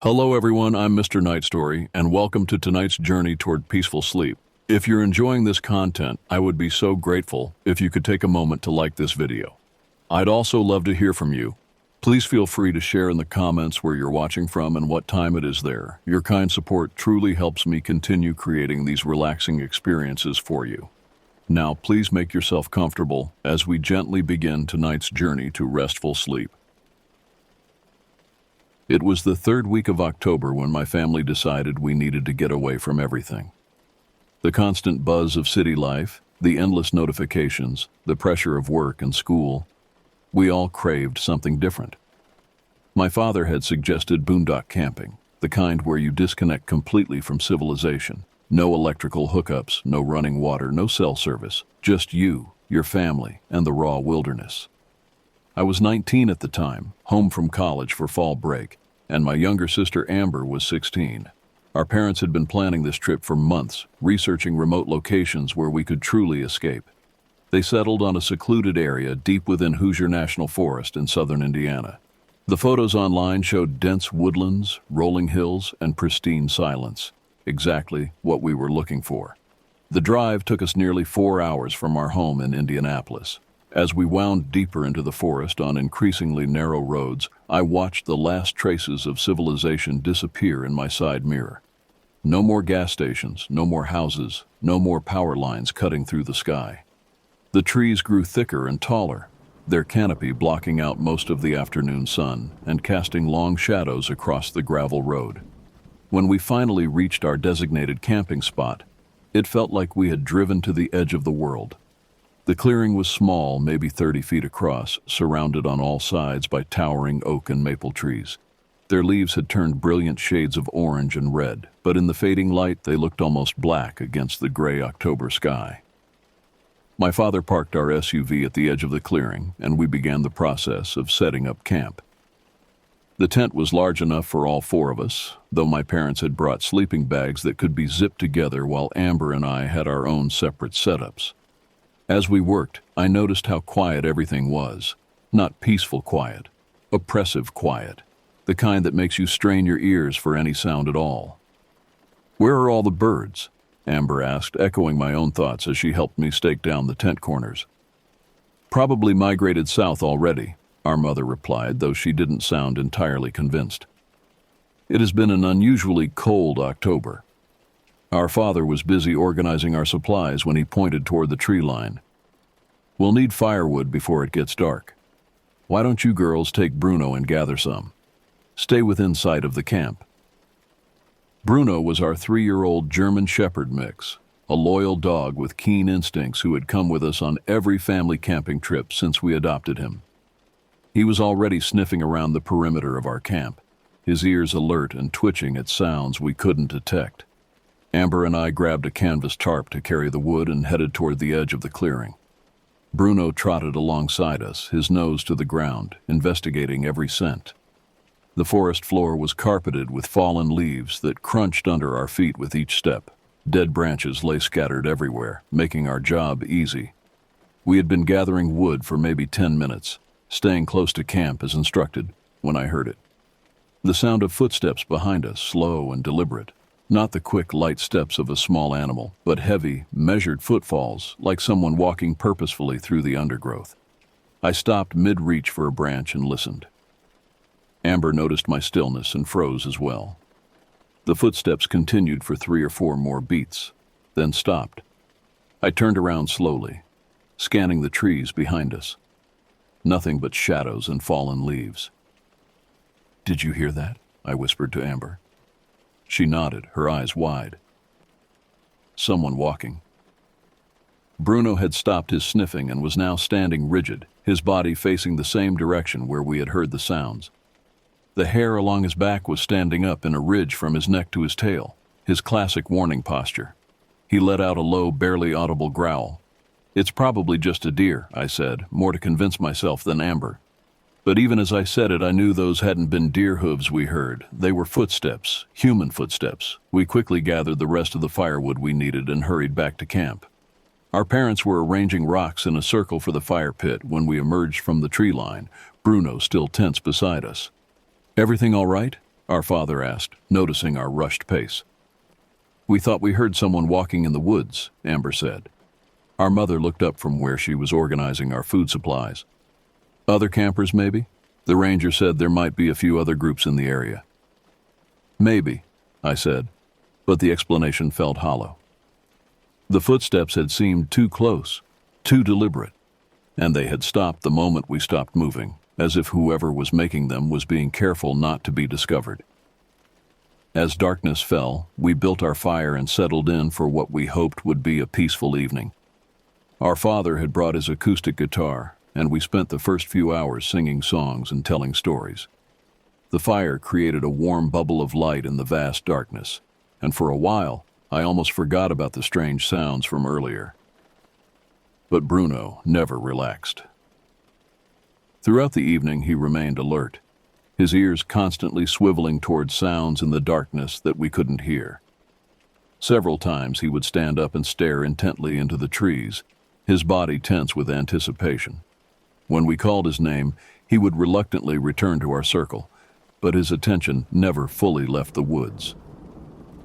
Hello everyone, I'm Mr. Night Story, and welcome to tonight's journey toward peaceful sleep. If you're enjoying this content, I would be so grateful if you could take a moment to like this video. I'd also love to hear from you. Please feel free to share in the comments where you're watching from and what time it is there. Your kind support truly helps me continue creating these relaxing experiences for you. Now, please make yourself comfortable as we gently begin tonight's journey to restful sleep. It was the third week of October when my family decided we needed to get away from everything. The constant buzz of city life, the endless notifications, the pressure of work and school, we all craved something different. My father had suggested boondock camping, the kind where you disconnect completely from civilization. No electrical hookups, no running water, no cell service, just you, your family, and the raw wilderness. I was 19 at the time, home from college for fall break, and my younger sister Amber was 16. Our parents had been planning this trip for months, researching remote locations where we could truly escape. They settled on a secluded area deep within Hoosier National Forest in southern Indiana. The photos online showed dense woodlands, rolling hills, and pristine silence, exactly what we were looking for. The drive took us nearly 4 hours from our home in Indianapolis. As we wound deeper into the forest on increasingly narrow roads, I watched the last traces of civilization disappear in my side mirror. No more gas stations, no more houses, no more power lines cutting through the sky. The trees grew thicker and taller, their canopy blocking out most of the afternoon sun and casting long shadows across the gravel road. When we finally reached our designated camping spot, it felt like we had driven to the edge of the world. The clearing was small, maybe 30 feet across, surrounded on all sides by towering oak and maple trees. Their leaves had turned brilliant shades of orange and red, but in the fading light they looked almost black against the gray October sky. My father parked our SUV at the edge of the clearing, and we began the process of setting up camp. The tent was large enough for all four of us, though my parents had brought sleeping bags that could be zipped together while Amber and I had our own separate setups. As we worked, I noticed how quiet everything was. Not peaceful quiet, oppressive quiet, the kind that makes you strain your ears for any sound at all. "Where are all the birds?" Amber asked, echoing my own thoughts as she helped me stake down the tent corners. "Probably migrated south already," our mother replied, though she didn't sound entirely convinced. It has been an unusually cold October. Our father was busy organizing our supplies when he pointed toward the tree line. "We'll need firewood before it gets dark. Why don't you girls take Bruno and gather some? Stay within sight of the camp." Bruno was our 3-year-old German Shepherd mix, a loyal dog with keen instincts who had come with us on every family camping trip since we adopted him. He was already sniffing around the perimeter of our camp, his ears alert and twitching at sounds we couldn't detect. Amber and I grabbed a canvas tarp to carry the wood and headed toward the edge of the clearing. Bruno trotted alongside us, his nose to the ground, investigating every scent. The forest floor was carpeted with fallen leaves that crunched under our feet with each step. Dead branches lay scattered everywhere, making our job easy. We had been gathering wood for maybe 10 minutes, staying close to camp as instructed, when I heard it. The sound of footsteps behind us, slow and deliberate. Not the quick, light steps of a small animal, but heavy, measured footfalls, like someone walking purposefully through the undergrowth. I stopped mid-reach for a branch and listened. Amber noticed my stillness and froze as well. The footsteps continued for 3 or 4 more beats, then stopped. I turned around slowly, scanning the trees behind us. Nothing but shadows and fallen leaves. "Did you hear that?" I whispered to Amber. She nodded, her eyes wide. "Someone walking." Bruno had stopped his sniffing and was now standing rigid, his body facing the same direction where we had heard the sounds. The hair along his back was standing up in a ridge from his neck to his tail, his classic warning posture. He let out a low, barely audible growl. "It's probably just a deer," I said, more to convince myself than Amber. But even as I said it, I knew those hadn't been deer hooves we heard. They were footsteps, human footsteps. We quickly gathered the rest of the firewood we needed and hurried back to camp. Our parents were arranging rocks in a circle for the fire pit when we emerged from the tree line, Bruno still tense beside us. "Everything all right? our father asked, noticing our rushed pace. "We thought we heard someone walking in the woods," Amber said. Our mother looked up from where she was organizing our food supplies. "Other campers, maybe?" The ranger said there might be a few other groups in the area. "Maybe," I said, but the explanation felt hollow. The footsteps had seemed too close, too deliberate, and they had stopped the moment we stopped moving, as if whoever was making them was being careful not to be discovered. As darkness fell, we built our fire and settled in for what we hoped would be a peaceful evening. Our father had brought his acoustic guitar, and we spent the first few hours singing songs and telling stories. The fire created a warm bubble of light in the vast darkness, and for a while, I almost forgot about the strange sounds from earlier. But Bruno never relaxed. Throughout the evening, he remained alert, his ears constantly swiveling toward sounds in the darkness that we couldn't hear. Several times he would stand up and stare intently into the trees, his body tense with anticipation. When we called his name, he would reluctantly return to our circle, but his attention never fully left the woods.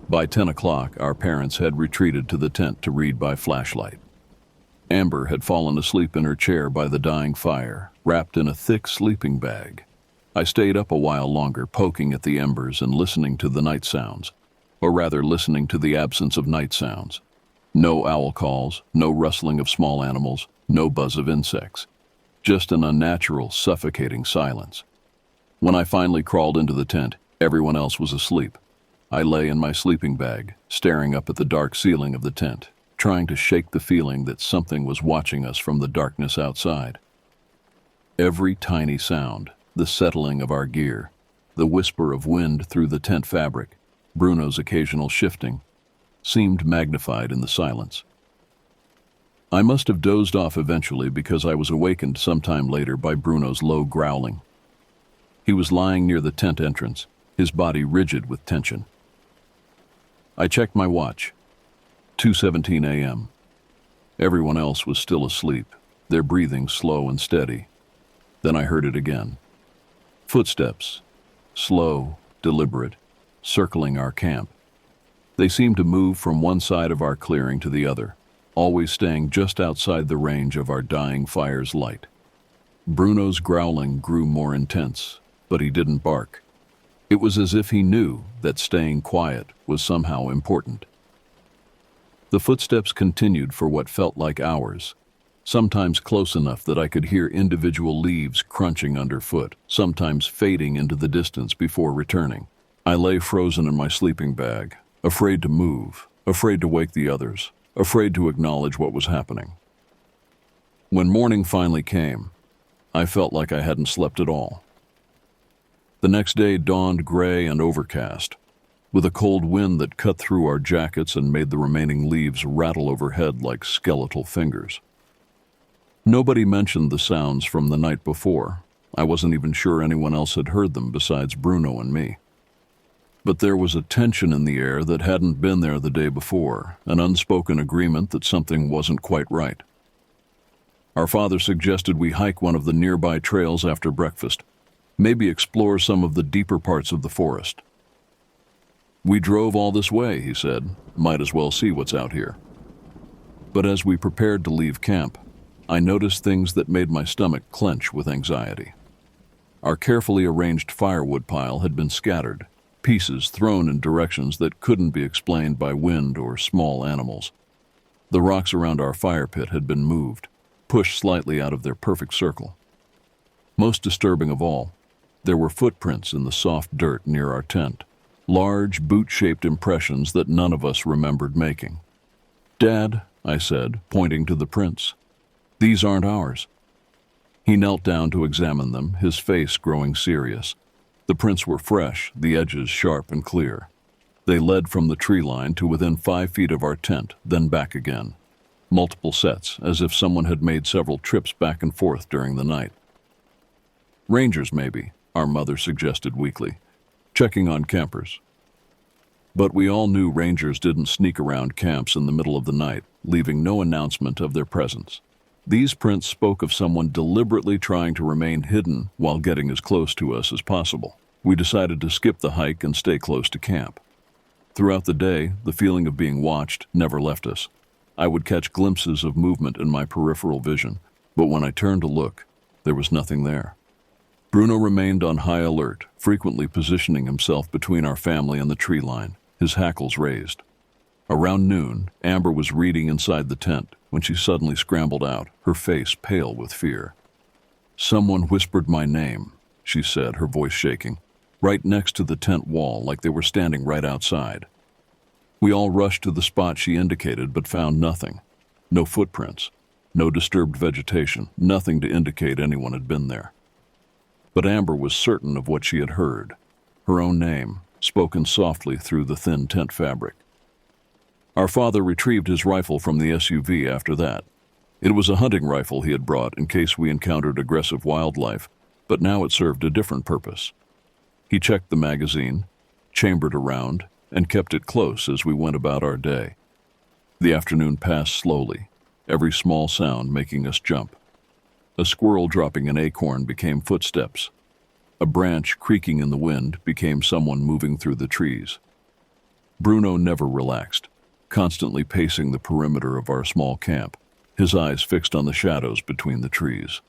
By 10 o'clock, our parents had retreated to the tent to read by flashlight. Amber had fallen asleep in her chair by the dying fire, wrapped in a thick sleeping bag. I stayed up a while longer, poking at the embers and listening to the night sounds, or rather listening to the absence of night sounds. No owl calls, no rustling of small animals, no buzz of insects. Just an unnatural, suffocating silence. When I finally crawled into the tent, everyone else was asleep. I lay in my sleeping bag, staring up at the dark ceiling of the tent, trying to shake the feeling that something was watching us from the darkness outside. Every tiny sound, the settling of our gear, the whisper of wind through the tent fabric, Bruno's occasional shifting, seemed magnified in the silence. I must have dozed off eventually because I was awakened sometime later by Bruno's low growling. He was lying near the tent entrance, his body rigid with tension. I checked my watch. 2:17 a.m. Everyone else was still asleep, their breathing slow and steady. Then I heard it again. Footsteps, slow, deliberate, circling our camp. They seemed to move from one side of our clearing to the other, always staying just outside the range of our dying fire's light. Bruno's growling grew more intense, but he didn't bark. It was as if he knew that staying quiet was somehow important. The footsteps continued for what felt like hours, sometimes close enough that I could hear individual leaves crunching underfoot, sometimes fading into the distance before returning. I lay frozen in my sleeping bag, afraid to move, afraid to wake the others, afraid to acknowledge what was happening. When morning finally came, I felt like I hadn't slept at all. The next day dawned gray and overcast, with a cold wind that cut through our jackets and made the remaining leaves rattle overhead like skeletal fingers. Nobody mentioned the sounds from the night before. I wasn't even sure anyone else had heard them besides Bruno and me. But there was a tension in the air that hadn't been there the day before, an unspoken agreement that something wasn't quite right. Our father suggested we hike one of the nearby trails after breakfast, maybe explore some of the deeper parts of the forest. "We drove all this way," he said. "Might as well see what's out here." But as we prepared to leave camp, I noticed things that made my stomach clench with anxiety. Our carefully arranged firewood pile had been scattered, pieces thrown in directions that couldn't be explained by wind or small animals. The rocks around our fire pit had been moved, pushed slightly out of their perfect circle. Most disturbing of all, there were footprints in the soft dirt near our tent, large boot-shaped impressions that none of us remembered making. "Dad," I said, pointing to the prints, "these aren't ours." He knelt down to examine them, his face growing serious. The prints were fresh, the edges sharp and clear. They led from the tree line to within 5 feet of our tent, then back again. Multiple sets, as if someone had made several trips back and forth during the night. "Rangers, maybe," our mother suggested weakly, "checking on campers." But we all knew rangers didn't sneak around camps in the middle of the night, leaving no announcement of their presence. These prints spoke of someone deliberately trying to remain hidden while getting as close to us as possible. We decided to skip the hike and stay close to camp. Throughout the day, the feeling of being watched never left us. I would catch glimpses of movement in my peripheral vision, but when I turned to look, there was nothing there. Bruno remained on high alert, frequently positioning himself between our family and the tree line, his hackles raised. Around noon, Amber was reading inside the tent when she suddenly scrambled out, her face pale with fear. "Someone whispered my name," she said, her voice shaking, right next to the tent wall like they were standing right outside. We all rushed to the spot she indicated but found nothing. No footprints, no disturbed vegetation, nothing to indicate anyone had been there. But Amber was certain of what she had heard, her own name, spoken softly through the thin tent fabric. Our father retrieved his rifle from the SUV after that. It was a hunting rifle he had brought in case we encountered aggressive wildlife, but now it served a different purpose. He checked the magazine, chambered a round, and kept it close as we went about our day. The afternoon passed slowly, every small sound making us jump. A squirrel dropping an acorn became footsteps. A branch creaking in the wind became someone moving through the trees. Bruno never relaxed, constantly pacing the perimeter of our small camp, his eyes fixed on the shadows between the trees.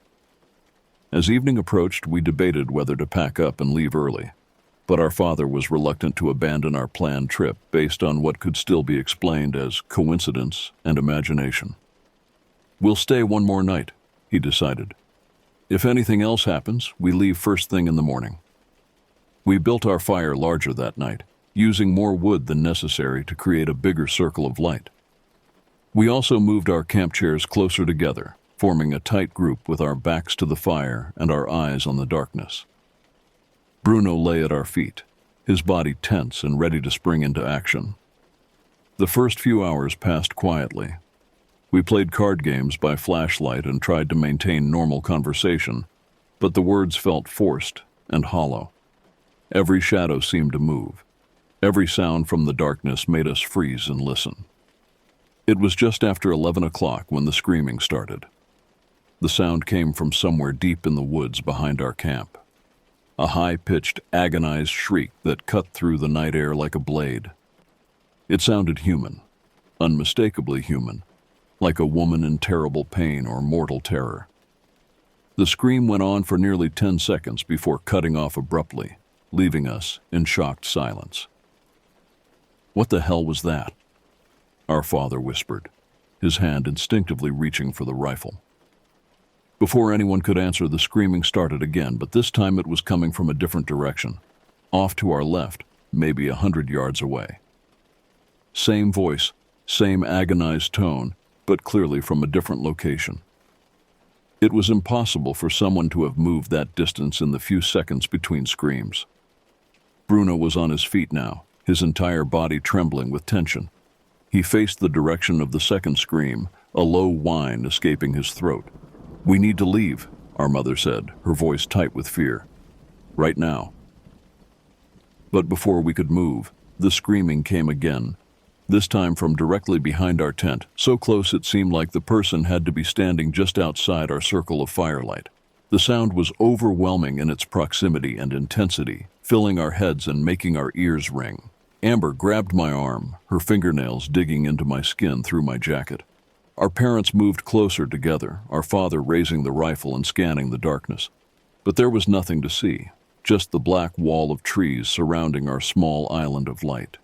As evening approached, we debated whether to pack up and leave early, but our father was reluctant to abandon our planned trip based on what could still be explained as coincidence and imagination. "We'll stay one more night," he decided. "If anything else happens, we leave first thing in the morning." We built our fire larger that night, using more wood than necessary to create a bigger circle of light. We also moved our camp chairs closer together, forming a tight group with our backs to the fire and our eyes on the darkness. Bruno lay at our feet, his body tense and ready to spring into action. The first few hours passed quietly. We played card games by flashlight and tried to maintain normal conversation, but the words felt forced and hollow. Every shadow seemed to move. Every sound from the darkness made us freeze and listen. It was just after 11 o'clock when the screaming started. The sound came from somewhere deep in the woods behind our camp. A high-pitched, agonized shriek that cut through the night air like a blade. It sounded human, unmistakably human, like a woman in terrible pain or mortal terror. The scream went on for nearly 10 seconds before cutting off abruptly, leaving us in shocked silence. "What the hell was that?" our father whispered, his hand instinctively reaching for the rifle. Before anyone could answer, the screaming started again, but this time it was coming from a different direction, off to our left, maybe 100 yards away. Same voice, same agonized tone, but clearly from a different location. It was impossible for someone to have moved that distance in the few seconds between screams. Bruno was on his feet now, his entire body trembling with tension. He faced the direction of the second scream, a low whine escaping his throat. "We need to leave," our mother said, her voice tight with fear. "Right now." But before we could move, the screaming came again, this time from directly behind our tent, so close it seemed like the person had to be standing just outside our circle of firelight. The sound was overwhelming in its proximity and intensity, filling our heads and making our ears ring. Amber grabbed my arm, her fingernails digging into my skin through my jacket. Our parents moved closer together, our father raising the rifle and scanning the darkness. But there was nothing to see, just the black wall of trees surrounding our small island of light.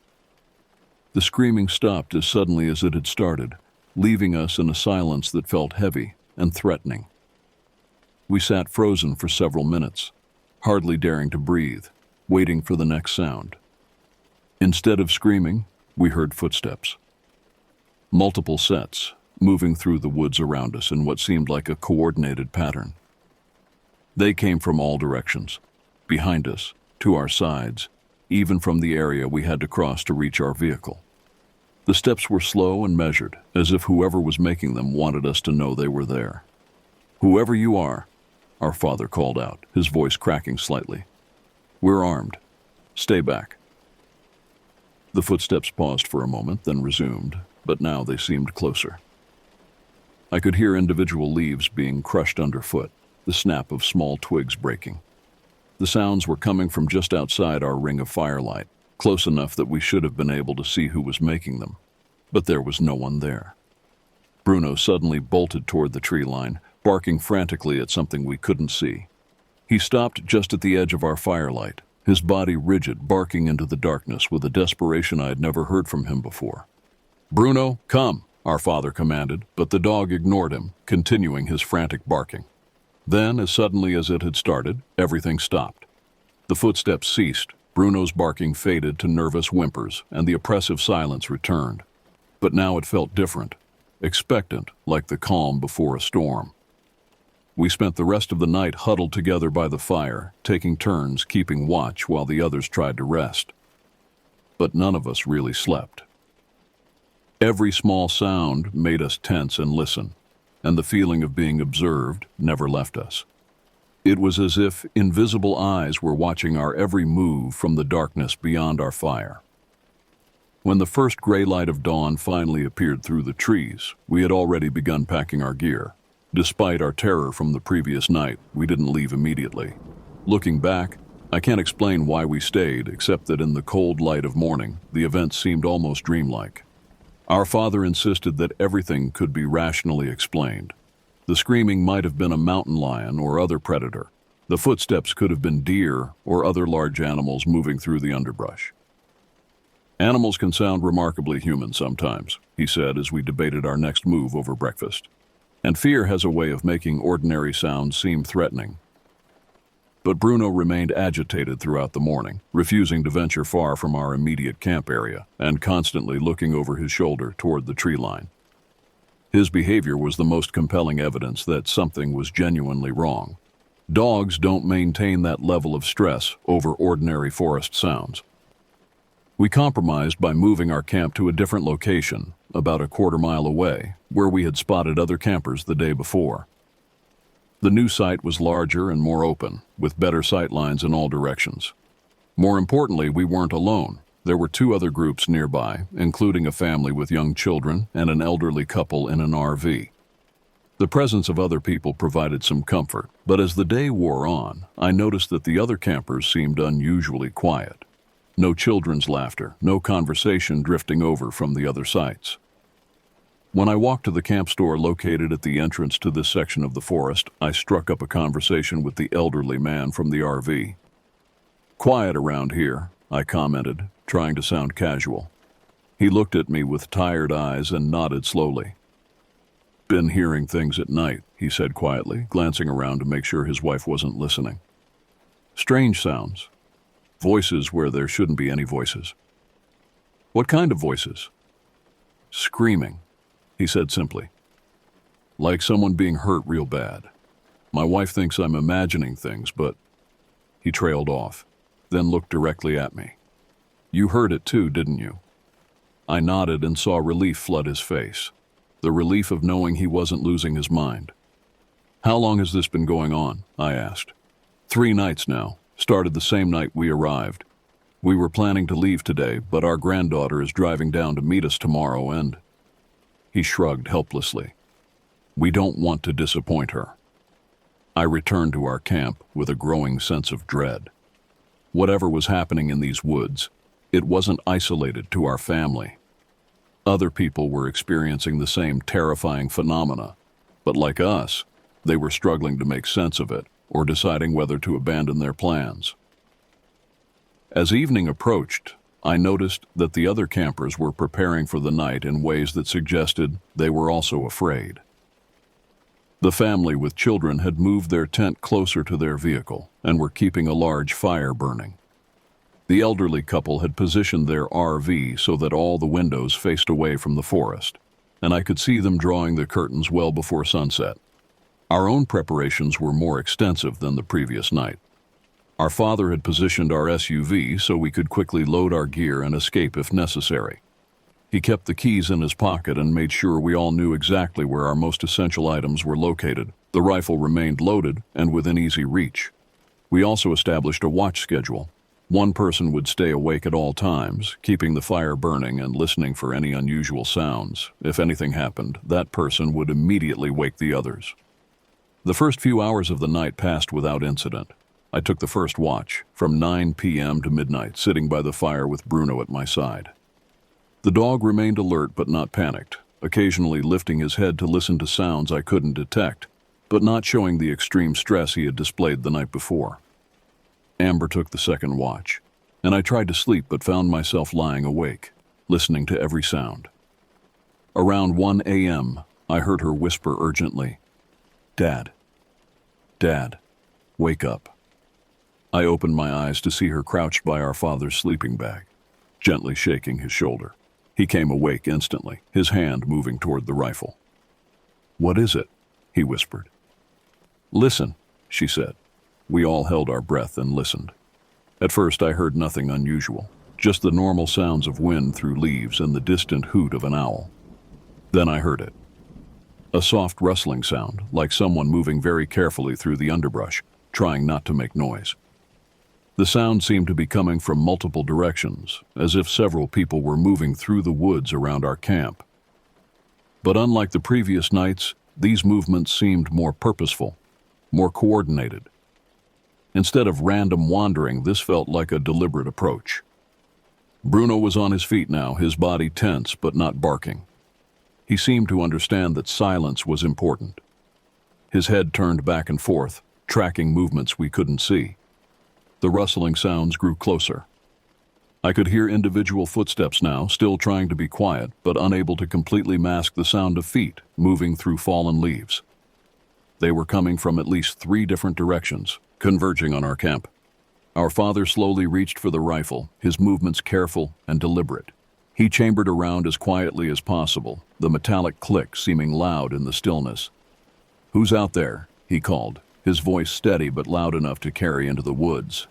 The screaming stopped as suddenly as it had started, leaving us in a silence that felt heavy and threatening. We sat frozen for several minutes, hardly daring to breathe, waiting for the next sound. Instead of screaming, we heard footsteps. Multiple sets, moving through the woods around us in what seemed like a coordinated pattern. They came from all directions, behind us, to our sides, even from the area we had to cross to reach our vehicle. The steps were slow and measured, as if whoever was making them wanted us to know they were there. "Whoever you are," our father called out, his voice cracking slightly. "We're armed. Stay back." The footsteps paused for a moment, then resumed, but now they seemed closer. I could hear individual leaves being crushed underfoot, the snap of small twigs breaking. The sounds were coming from just outside our ring of firelight, close enough that we should have been able to see who was making them. But there was no one there. Bruno suddenly bolted toward the tree line, barking frantically at something we couldn't see. He stopped just at the edge of our firelight, his body rigid, barking into the darkness with a desperation I had never heard from him before. "Bruno, come," our father commanded, but the dog ignored him, continuing his frantic barking. Then, as suddenly as it had started, everything stopped. The footsteps ceased, Bruno's barking faded to nervous whimpers, and the oppressive silence returned. But now it felt different, expectant, like the calm before a storm. We spent the rest of the night huddled together by the fire, taking turns keeping watch while the others tried to rest. But none of us really slept. Every small sound made us tense and listen, and the feeling of being observed never left us. It was as if invisible eyes were watching our every move from the darkness beyond our fire. When the first gray light of dawn finally appeared through the trees, we had already begun packing our gear. Despite our terror from the previous night, we didn't leave immediately. Looking back, I can't explain why we stayed, except that in the cold light of morning, the event seemed almost dreamlike. Our father insisted that everything could be rationally explained. The screaming might have been a mountain lion or other predator. The footsteps could have been deer or other large animals moving through the underbrush. "Animals can sound remarkably human sometimes," he said as we debated our next move over breakfast. "And fear has a way of making ordinary sounds seem threatening." But Bruno remained agitated throughout the morning, refusing to venture far from our immediate camp area and constantly looking over his shoulder toward the tree line. His behavior was the most compelling evidence that something was genuinely wrong. Dogs don't maintain that level of stress over ordinary forest sounds. We compromised by moving our camp to a different location, about a quarter-mile away, where we had spotted other campers the day before. The new site was larger and more open, with better sight lines in all directions. More importantly, we weren't alone. There were two other groups nearby, including a family with young children and an elderly couple in an RV. The presence of other people provided some comfort, but as the day wore on, I noticed that the other campers seemed unusually quiet. No children's laughter, no conversation drifting over from the other sites. When I walked to the camp store located at the entrance to this section of the forest, I struck up a conversation with the elderly man from the RV. "Quiet around here," I commented, trying to sound casual. He looked at me with tired eyes and nodded slowly. "Been hearing things at night," he said quietly, glancing around to make sure his wife wasn't listening. "Strange sounds. Voices where there shouldn't be any voices." "What kind of voices?" "Screaming," he said simply. "Like someone being hurt real bad. My wife thinks I'm imagining things, but..." He trailed off, then looked directly at me. "You heard it too, didn't you?" I nodded and saw relief flood his face. The relief of knowing he wasn't losing his mind. "How long has this been going on?" I asked. 3 nights now. Started the same night we arrived. We were planning to leave today, but our granddaughter is driving down to meet us tomorrow and..." He shrugged helplessly. "We don't want to disappoint her." I returned to our camp with a growing sense of dread. Whatever was happening in these woods, it wasn't isolated to our family. Other people were experiencing the same terrifying phenomena, but like us, they were struggling to make sense of it or deciding whether to abandon their plans. As evening approached, I noticed that the other campers were preparing for the night in ways that suggested they were also afraid. The family with children had moved their tent closer to their vehicle and were keeping a large fire burning. The elderly couple had positioned their RV so that all the windows faced away from the forest, and I could see them drawing the curtains well before sunset. Our own preparations were more extensive than the previous night. Our father had positioned our SUV so we could quickly load our gear and escape if necessary. He kept the keys in his pocket and made sure we all knew exactly where our most essential items were located. The rifle remained loaded and within easy reach. We also established a watch schedule. One person would stay awake at all times, keeping the fire burning and listening for any unusual sounds. If anything happened, that person would immediately wake the others. The first few hours of the night passed without incident. I took the first watch, from 9 p.m. to midnight, sitting by the fire with Bruno at my side. The dog remained alert but not panicked, occasionally lifting his head to listen to sounds I couldn't detect, but not showing the extreme stress he had displayed the night before. Amber took the second watch, and I tried to sleep but found myself lying awake, listening to every sound. Around 1 a.m., I heard her whisper urgently, "Dad, Dad, wake up." I opened my eyes to see her crouched by our father's sleeping bag, gently shaking his shoulder. He came awake instantly, his hand moving toward the rifle. "What is it?" he whispered. "Listen," she said. We all held our breath and listened. At first I heard nothing unusual, just the normal sounds of wind through leaves and the distant hoot of an owl. Then I heard it. A soft rustling sound, like someone moving very carefully through the underbrush, trying not to make noise. The sound seemed to be coming from multiple directions, as if several people were moving through the woods around our camp. But unlike the previous nights, these movements seemed more purposeful, more coordinated. Instead of random wandering, this felt like a deliberate approach. Bruno was on his feet now, his body tense but not barking. He seemed to understand that silence was important. His head turned back and forth, tracking movements we couldn't see. The rustling sounds grew closer. I could hear individual footsteps now, still trying to be quiet, but unable to completely mask the sound of feet moving through fallen leaves. They were coming from at least 3 different directions, converging on our camp. Our father slowly reached for the rifle, his movements careful and deliberate. He chambered around as quietly as possible, the metallic click seeming loud in the stillness. "Who's out there?" he called, his voice steady but loud enough to carry into the woods.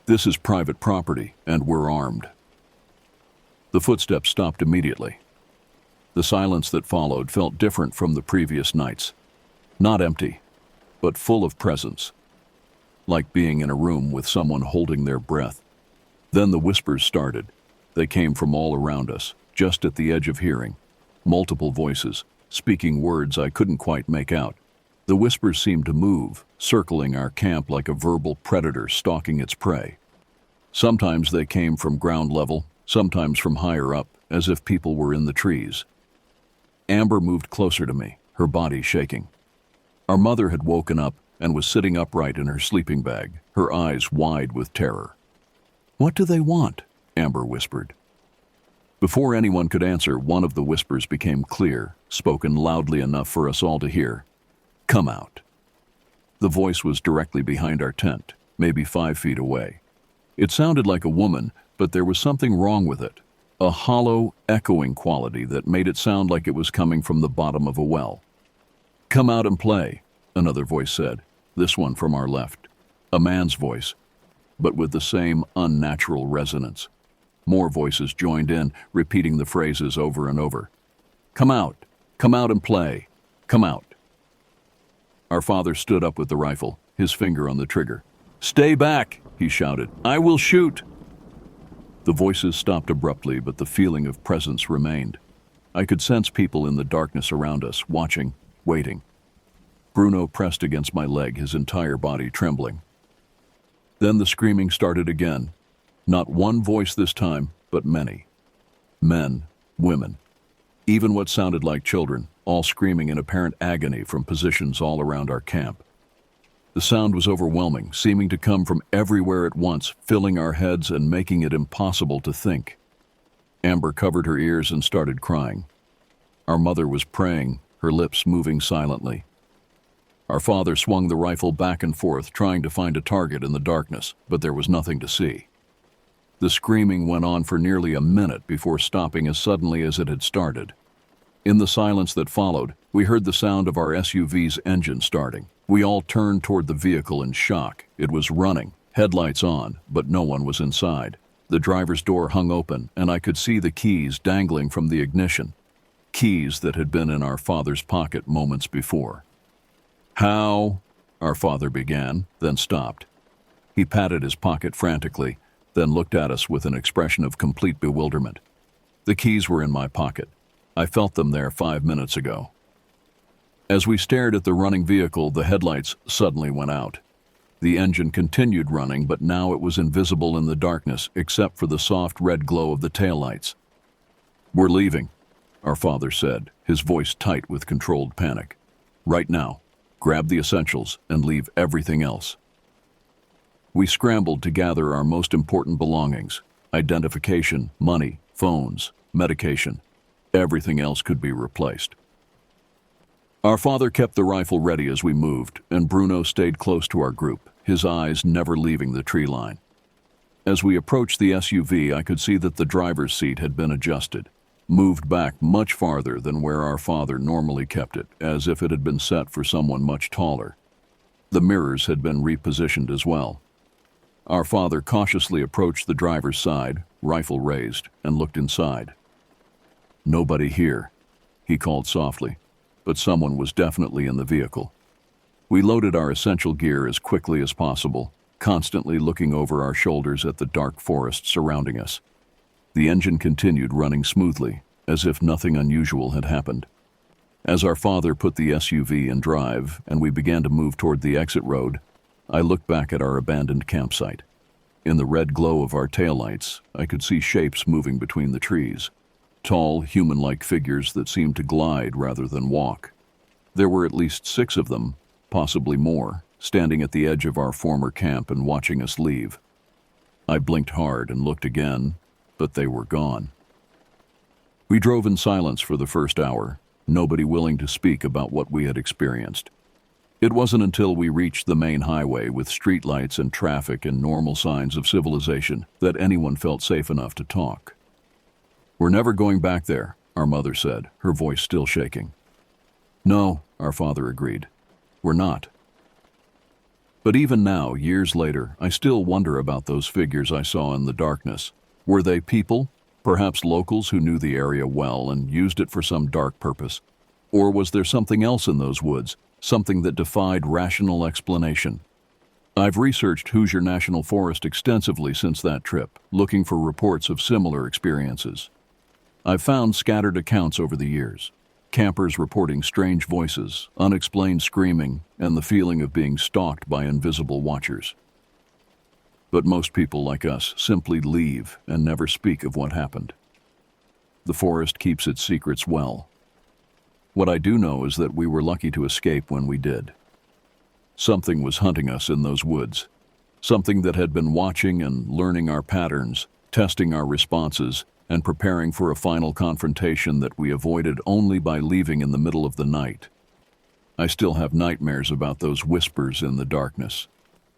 "This is private property, and we're armed." The footsteps stopped immediately. The silence that followed felt different from the previous nights. Not empty, but full of presence, like being in a room with someone holding their breath. Then the whispers started. They came from all around us, just at the edge of hearing. Multiple voices, speaking words I couldn't quite make out. The whispers seemed to move, circling our camp like a verbal predator stalking its prey. Sometimes they came from ground level, sometimes from higher up, as if people were in the trees. Amber moved closer to me, her body shaking. Our mother had woken up and was sitting upright in her sleeping bag, her eyes wide with terror. "What do they want?" Amber whispered. Before anyone could answer, one of the whispers became clear, spoken loudly enough for us all to hear. "Come out." The voice was directly behind our tent, maybe 5 feet away. It sounded like a woman, but there was something wrong with it, a hollow, echoing quality that made it sound like it was coming from the bottom of a well. "Come out and play," another voice said, this one from our left. A man's voice, but with the same unnatural resonance. More voices joined in, repeating the phrases over and over. Come out and play, come out." Our father stood up with the rifle, his finger on the trigger. "Stay back," he shouted. "I will shoot." The voices stopped abruptly, but the feeling of presence remained. I could sense people in the darkness around us, watching, waiting. Bruno pressed against my leg, his entire body trembling. Then the screaming started again. Not one voice this time, but many. Men, women, even what sounded like children, all screaming in apparent agony from positions all around our camp. The sound was overwhelming, seeming to come from everywhere at once, filling our heads and making it impossible to think. Amber covered her ears and started crying. Our mother was praying, her lips moving silently. Our father swung the rifle back and forth, trying to find a target in the darkness, but there was nothing to see. The screaming went on for nearly a minute before stopping as suddenly as it had started. In the silence that followed, we heard the sound of our SUV's engine starting. We all turned toward the vehicle in shock. It was running, headlights on, but no one was inside. The driver's door hung open, and I could see the keys dangling from the ignition. Keys that had been in our father's pocket moments before. "How?" our father began, then stopped. He patted his pocket frantically, then looked at us with an expression of complete bewilderment. The keys were in my pocket. I felt them there 5 minutes ago. As we stared at the running vehicle, the headlights suddenly went out. The engine continued running, but now it was invisible in the darkness except for the soft red glow of the taillights. "We're leaving," our father said, his voice tight with controlled panic. "Right now. Grab the essentials and leave everything else." We scrambled to gather our most important belongings: identification, money, phones, medication. Everything else could be replaced. Our father kept the rifle ready as we moved, and Bruno stayed close to our group, his eyes never leaving the tree line. As we approached the SUV, I could see that the driver's seat had been adjusted, moved back much farther than where our father normally kept it, as if it had been set for someone much taller. The mirrors had been repositioned as well. Our father cautiously approached the driver's side, rifle raised, and looked inside. "Nobody here," he called softly, but someone was definitely in the vehicle. We loaded our essential gear as quickly as possible, constantly looking over our shoulders at the dark forest surrounding us. The engine continued running smoothly, as if nothing unusual had happened. As our father put the SUV in drive and we began to move toward the exit road, I looked back at our abandoned campsite. In the red glow of our taillights, I could see shapes moving between the trees, tall, human-like figures that seemed to glide rather than walk. There were at least 6 of them, possibly more, standing at the edge of our former camp and watching us leave. I blinked hard and looked again, but they were gone. We drove in silence for the first hour, nobody willing to speak about what we had experienced. It wasn't until we reached the main highway with streetlights and traffic and normal signs of civilization that anyone felt safe enough to talk. "We're never going back there," our mother said, her voice still shaking. "No," our father agreed. "We're not." But even now, years later, I still wonder about those figures I saw in the darkness. Were they people, perhaps locals who knew the area well and used it for some dark purpose? Or was there something else in those woods, something that defied rational explanation? I've researched Hoosier National Forest extensively since that trip, looking for reports of similar experiences. I've found scattered accounts over the years. Campers reporting strange voices, unexplained screaming, and the feeling of being stalked by invisible watchers. But most people like us simply leave and never speak of what happened. The forest keeps its secrets well. What I do know is that we were lucky to escape when we did. Something was hunting us in those woods. Something that had been watching and learning our patterns, testing our responses, and preparing for a final confrontation that we avoided only by leaving in the middle of the night. I still have nightmares about those whispers in the darkness,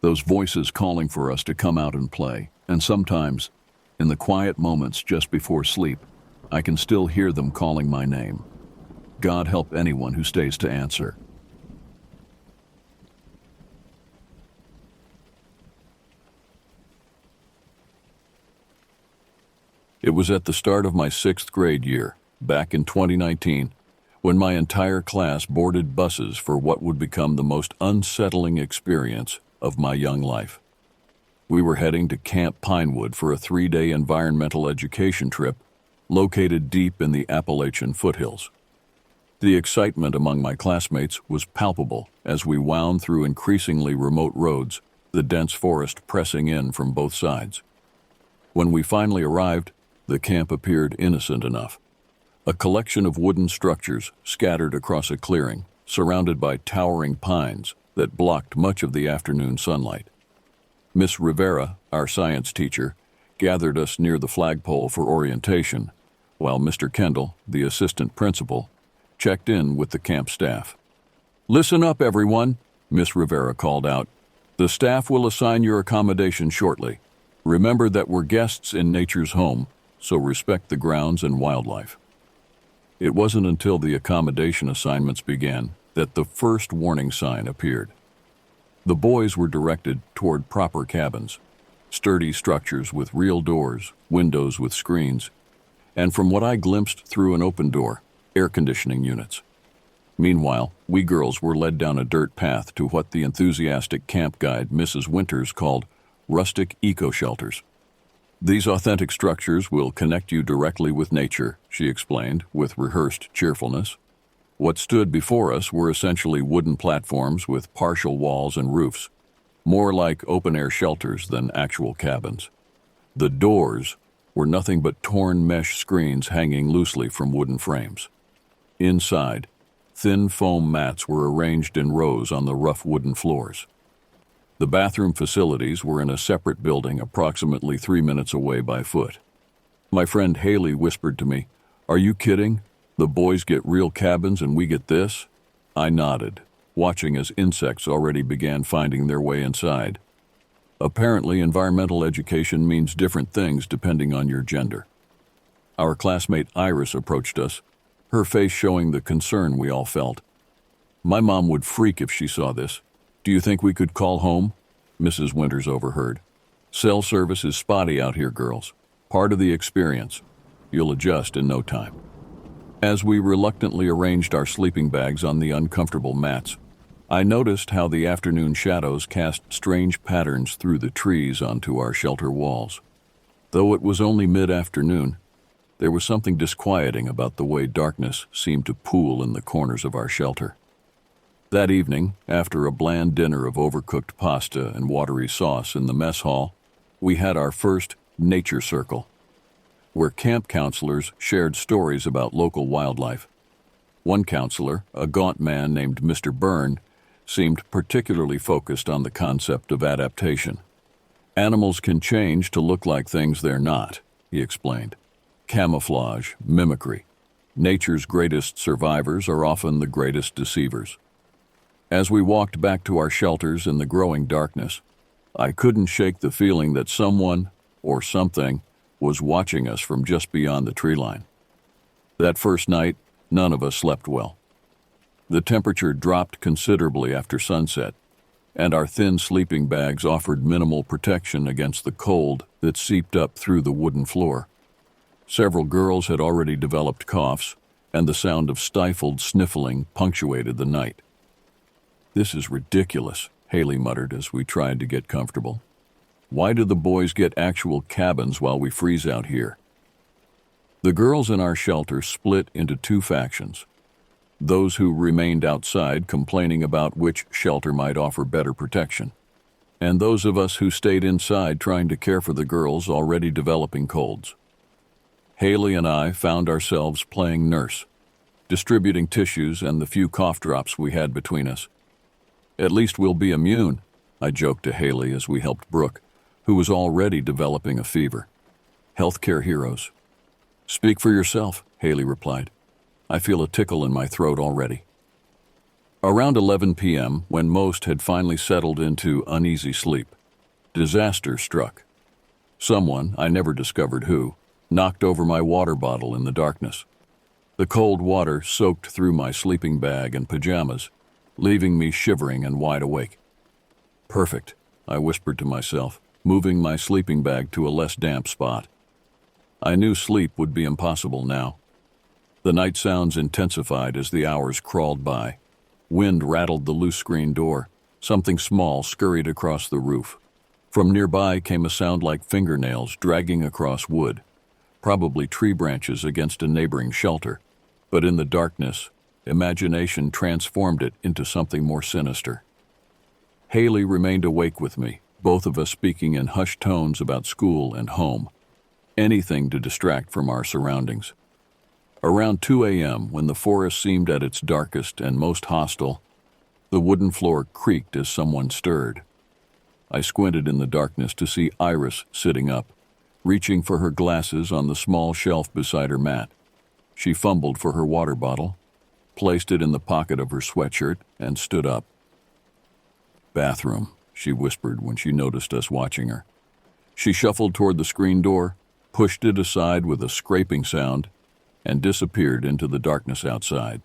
those voices calling for us to come out and play, and sometimes, in the quiet moments just before sleep, I can still hear them calling my name. God help anyone who stays to answer. It was at the start of my 6th grade year, back in 2019, when my entire class boarded buses for what would become the most unsettling experience of my young life. We were heading to Camp Pinewood for a 3-day environmental education trip located deep in the Appalachian foothills. The excitement among my classmates was palpable as we wound through increasingly remote roads, the dense forest pressing in from both sides. When we finally arrived, the camp appeared innocent enough. A collection of wooden structures scattered across a clearing, surrounded by towering pines that blocked much of the afternoon sunlight. Miss Rivera, our science teacher, gathered us near the flagpole for orientation, while Mr. Kendall, the assistant principal, checked in with the camp staff. "Listen up, everyone," Miss Rivera called out. "The staff will assign your accommodation shortly. Remember that we're guests in nature's home, so respect the grounds and wildlife." It wasn't until the accommodation assignments began that the first warning sign appeared. The boys were directed toward proper cabins, sturdy structures with real doors, windows with screens, and from what I glimpsed through an open door, air conditioning units. Meanwhile, we girls were led down a dirt path to what the enthusiastic camp guide Mrs. Winters called rustic eco-shelters. "These authentic structures will connect you directly with nature," she explained with rehearsed cheerfulness. What stood before us were essentially wooden platforms with partial walls and roofs. more like open-air shelters than actual cabins. The doors were nothing but torn mesh screens hanging loosely from wooden frames. Inside, thin foam mats were arranged in rows on the rough wooden floors. The bathroom facilities were in a separate building approximately 3 minutes away by foot. My friend Haley whispered to me, "Are you kidding? The boys get real cabins and we get this?" I nodded, watching as insects already began finding their way inside. Apparently, environmental education means different things depending on your gender. Our classmate Iris approached us, her face showing the concern we all felt. "My mom would freak if she saw this. Do you think we could call home?" Mrs. Winters overheard. "Cell service is spotty out here, girls. Part of the experience. You'll adjust in no time." As we reluctantly arranged our sleeping bags on the uncomfortable mats, I noticed how the afternoon shadows cast strange patterns through the trees onto our shelter walls. Though it was only mid-afternoon, there was something disquieting about the way darkness seemed to pool in the corners of our shelter. That evening, after a bland dinner of overcooked pasta and watery sauce in the mess hall, we had our first nature circle, where camp counselors shared stories about local wildlife. One counselor, a gaunt man named Mr. Byrne, seemed particularly focused on the concept of adaptation. "Animals can change to look like things they're not," he explained. "Camouflage, mimicry. Nature's greatest survivors are often the greatest deceivers." As we walked back to our shelters in the growing darkness, I couldn't shake the feeling that someone, or something, was watching us from just beyond the tree line. That first night, none of us slept well. The temperature dropped considerably after sunset, and our thin sleeping bags offered minimal protection against the cold that seeped up through the wooden floor. Several girls had already developed coughs, and the sound of stifled sniffling punctuated the night. "This is ridiculous," Haley muttered as we tried to get comfortable. "Why do the boys get actual cabins while we freeze out here?" The girls in our shelter split into two factions. Those who remained outside complaining about which shelter might offer better protection, and those of us who stayed inside trying to care for the girls already developing colds. Haley and I found ourselves playing nurse, distributing tissues and the few cough drops we had between us. "At least we'll be immune," I joked to Haley as we helped Brooke, who was already developing a fever. "Healthcare heroes." "Speak for yourself," Haley replied. "I feel a tickle in my throat already." Around 11 p.m., when most had finally settled into uneasy sleep, disaster struck. Someone, I never discovered who, knocked over my water bottle in the darkness. The cold water soaked through my sleeping bag and pajamas, leaving me shivering and wide awake. "Perfect," I whispered to myself, moving my sleeping bag to a less damp spot. I knew sleep would be impossible now. The night sounds intensified as the hours crawled by. Wind rattled the loose screen door. Something small scurried across the roof. From nearby came a sound like fingernails dragging across wood, probably tree branches against a neighboring shelter, but in the darkness, imagination transformed it into something more sinister. Haley remained awake with me, both of us speaking in hushed tones about school and home, anything to distract from our surroundings. Around 2 a.m., when the forest seemed at its darkest and most hostile, the wooden floor creaked as someone stirred. I squinted in the darkness to see Iris sitting up, reaching for her glasses on the small shelf beside her mat. She fumbled for her water bottle, placed it in the pocket of her sweatshirt, and stood up. "Bathroom," she whispered when she noticed us watching her. She shuffled toward the screen door, pushed it aside with a scraping sound, and disappeared into the darkness outside.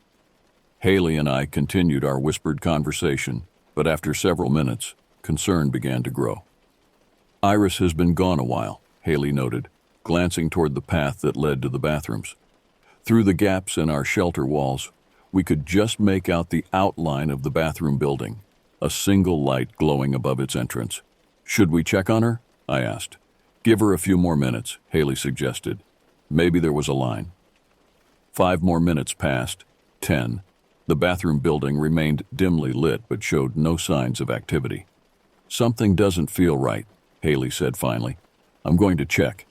Haley and I continued our whispered conversation, but after several minutes, concern began to grow. "Iris has been gone a while," Haley noted, glancing toward the path that led to the bathrooms. Through the gaps in our shelter walls, we could just make out the outline of the bathroom building, a single light glowing above its entrance. "Should we check on her?" I asked. "Give her a few more minutes," Haley suggested. Maybe there was a line. 5 more minutes passed. 10. The bathroom building remained dimly lit but showed no signs of activity. "Something doesn't feel right," Haley said finally. "I'm going to check."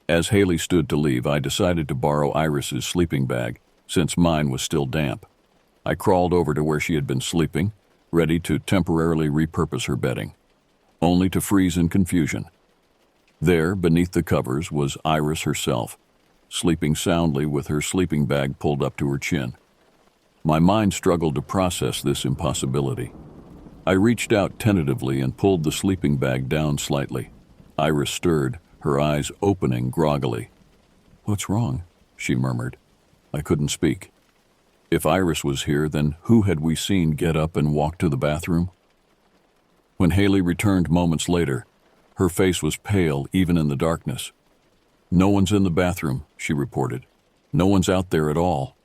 As Haley stood to leave, I decided to borrow Iris's sleeping bag, since mine was still damp. I crawled over to where she had been sleeping, ready to temporarily repurpose her bedding, only to freeze in confusion. There, beneath the covers, was Iris herself, sleeping soundly with her sleeping bag pulled up to her chin. My mind struggled to process this impossibility. I reached out tentatively and pulled the sleeping bag down slightly. Iris stirred, her eyes opening groggily. "What's wrong?" she murmured. I couldn't speak. If Iris was here, then who had we seen get up and walk to the bathroom? When Haley returned moments later, her face was pale even in the darkness. "No one's in the bathroom," she reported. "No one's out there at all."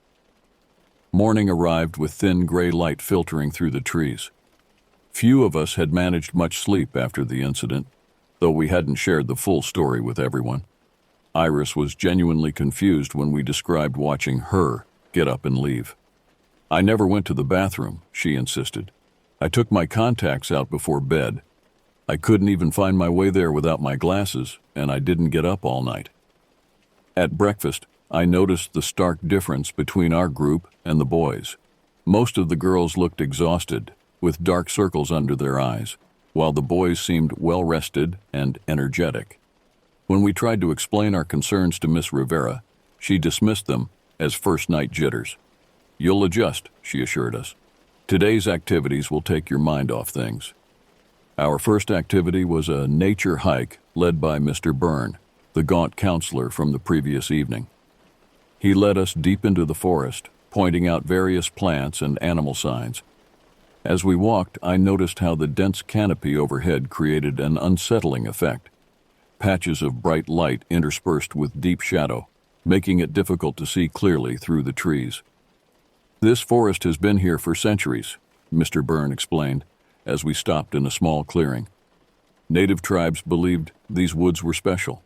Morning arrived with thin gray light filtering through the trees. Few of us had managed much sleep after the incident, though we hadn't shared the full story with everyone. Iris was genuinely confused when we described watching her get up and leave. "I never went to the bathroom," she insisted. "I took my contacts out before bed. I couldn't even find my way there without my glasses, and I didn't get up all night." At breakfast, I noticed the stark difference between our group and the boys. Most of the girls looked exhausted, with dark circles under their eyes, while the boys seemed well-rested and energetic. When we tried to explain our concerns to Miss Rivera, she dismissed them as first-night jitters. "You'll adjust," she assured us. "Today's activities will take your mind off things." Our first activity was a nature hike led by Mr. Byrne, the gaunt counselor from the previous evening. He led us deep into the forest, pointing out various plants and animal signs. As we walked, I noticed how the dense canopy overhead created an unsettling effect. Patches of bright light interspersed with deep shadow, making it difficult to see clearly through the trees. "This forest has been here for centuries," Mr. Byrne explained, as we stopped in a small clearing. Native tribes believed these woods were special,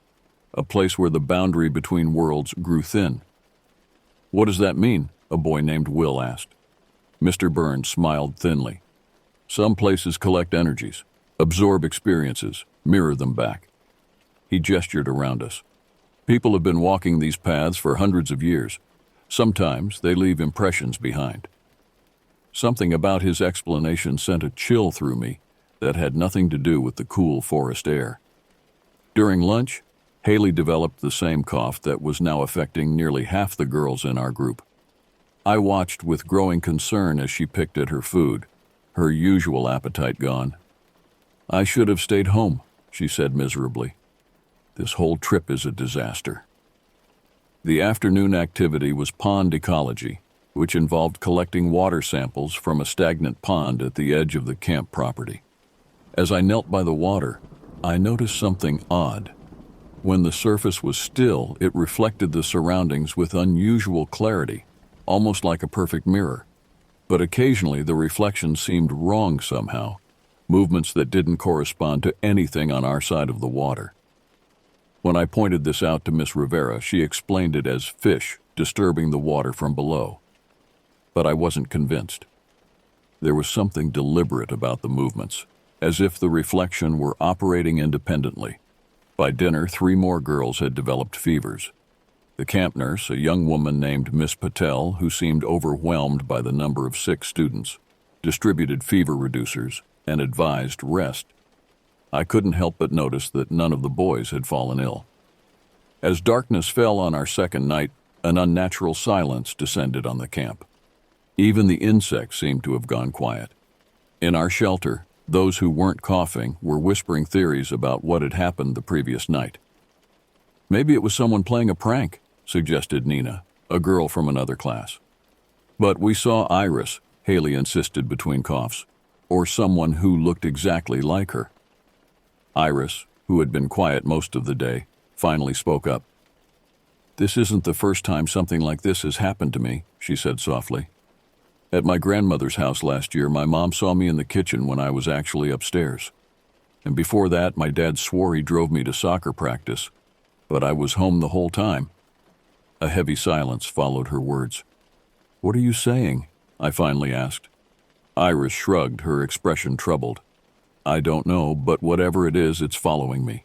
a place where the boundary between worlds grew thin. "What does that mean?" a boy named Will asked. Mr. Byrne smiled thinly. "Some places collect energies, absorb experiences, mirror them back." He gestured around us. "People have been walking these paths for hundreds of years. Sometimes they leave impressions behind." Something about his explanation sent a chill through me that had nothing to do with the cool forest air. During lunch, Haley developed the same cough that was now affecting nearly half the girls in our group. I watched with growing concern as she picked at her food, her usual appetite gone. "I should have stayed home," she said miserably. "This whole trip is a disaster." The afternoon activity was pond ecology, which involved collecting water samples from a stagnant pond at the edge of the camp property. As I knelt by the water, I noticed something odd. When the surface was still, it reflected the surroundings with unusual clarity, almost like a perfect mirror. But occasionally the reflection seemed wrong somehow, movements that didn't correspond to anything on our side of the water. When I pointed this out to Miss Rivera, she explained it as fish disturbing the water from below. But I wasn't convinced. There was something deliberate about the movements, as if the reflection were operating independently. By dinner, 3 more girls had developed fevers. The camp nurse, a young woman named Miss Patel, who seemed overwhelmed by the number of sick students, distributed fever reducers and advised rest. I couldn't help but notice that none of the boys had fallen ill. As darkness fell on our second night, an unnatural silence descended on the camp. Even the insects seemed to have gone quiet. In our shelter, those who weren't coughing were whispering theories about what had happened the previous night. "Maybe it was someone playing a prank," suggested Nina, a girl from another class. "But we saw Iris," Haley insisted between coughs, "or someone who looked exactly like her." Iris, who had been quiet most of the day, finally spoke up. "This isn't the first time something like this has happened to me," she said softly. "At my grandmother's house last year, my mom saw me in the kitchen when I was actually upstairs. And before that, my dad swore he drove me to soccer practice, but I was home the whole time." A heavy silence followed her words. "What are you saying?" I finally asked. Iris shrugged, her expression troubled. I don't know, but whatever it is, it's following me.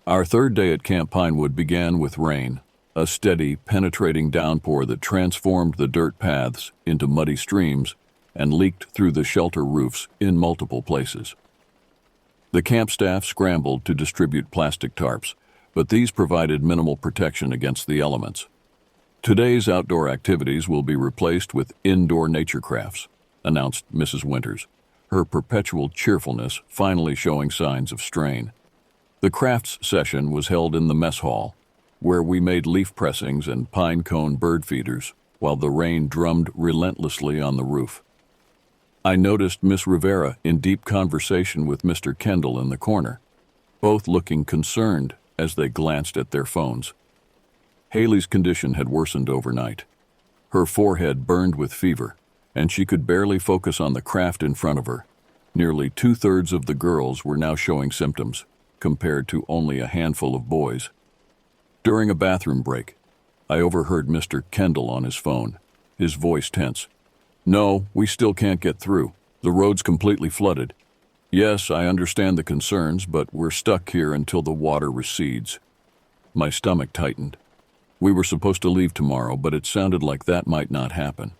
Our third day at Camp Pinewood began with rain, a steady, penetrating downpour that transformed the dirt paths into muddy streams and leaked through the shelter roofs in multiple places. The camp staff scrambled to distribute plastic tarps, but these provided minimal protection against the elements. Today's outdoor activities will be replaced with indoor nature crafts, announced Mrs. Winters, her perpetual cheerfulness finally showing signs of strain. The crafts session was held in the mess hall, where we made leaf pressings and pine cone bird feeders while the rain drummed relentlessly on the roof. I noticed Miss Rivera in deep conversation with Mr. Kendall in the corner, both looking concerned as they glanced at their phones. Haley's condition had worsened overnight. Her forehead burned with fever, and she could barely focus on the craft in front of her. Nearly 2/3 of the girls were now showing symptoms, compared to only a handful of boys. During a bathroom break, I overheard Mr. Kendall on his phone, his voice tense. "No, we still can't get through. The road's completely flooded. Yes, I understand the concerns, but we're stuck here until the water recedes." My stomach tightened. We were supposed to leave tomorrow, but it sounded like that might not happen.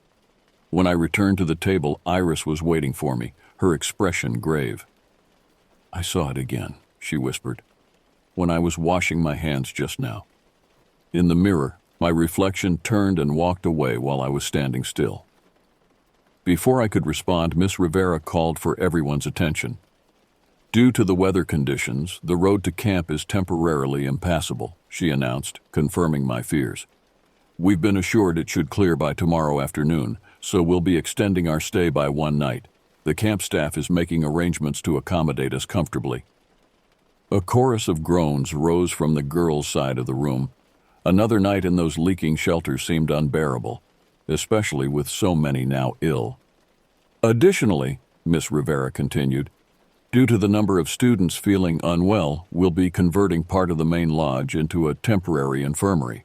When I returned to the table, Iris was waiting for me, her expression grave. "I saw it again," she whispered, "when I was washing my hands just now." In the mirror, my reflection turned and walked away while I was standing still. Before I could respond, Miss Rivera called for everyone's attention. "Due to the weather conditions, the road to camp is temporarily impassable," she announced, confirming my fears. "We've been assured it should clear by tomorrow afternoon, so we'll be extending our stay by one night. The camp staff is making arrangements to accommodate us comfortably." A chorus of groans rose from the girls' side of the room. Another night in those leaking shelters seemed unbearable, especially with so many now ill. "Additionally," Miss Rivera continued, "due to the number of students feeling unwell, we'll be converting part of the main lodge into a temporary infirmary.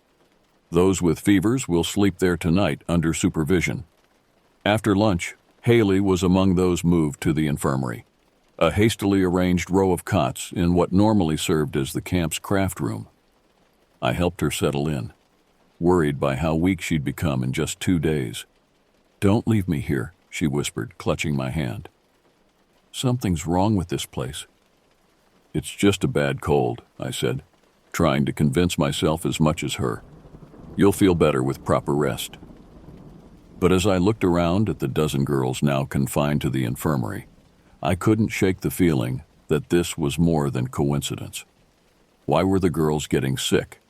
Those with fevers will sleep there tonight under supervision." After lunch, Haley was among those moved to the infirmary, a hastily arranged row of cots in what normally served as the camp's craft room. I helped her settle in, worried by how weak she'd become in just 2 days. "Don't leave me here," she whispered, clutching my hand. "Something's wrong with this place." "It's just a bad cold," I said, trying to convince myself as much as her. "You'll feel better with proper rest." But as I looked around at the dozen girls now confined to the infirmary, I couldn't shake the feeling that this was more than coincidence. Why were the girls getting sick,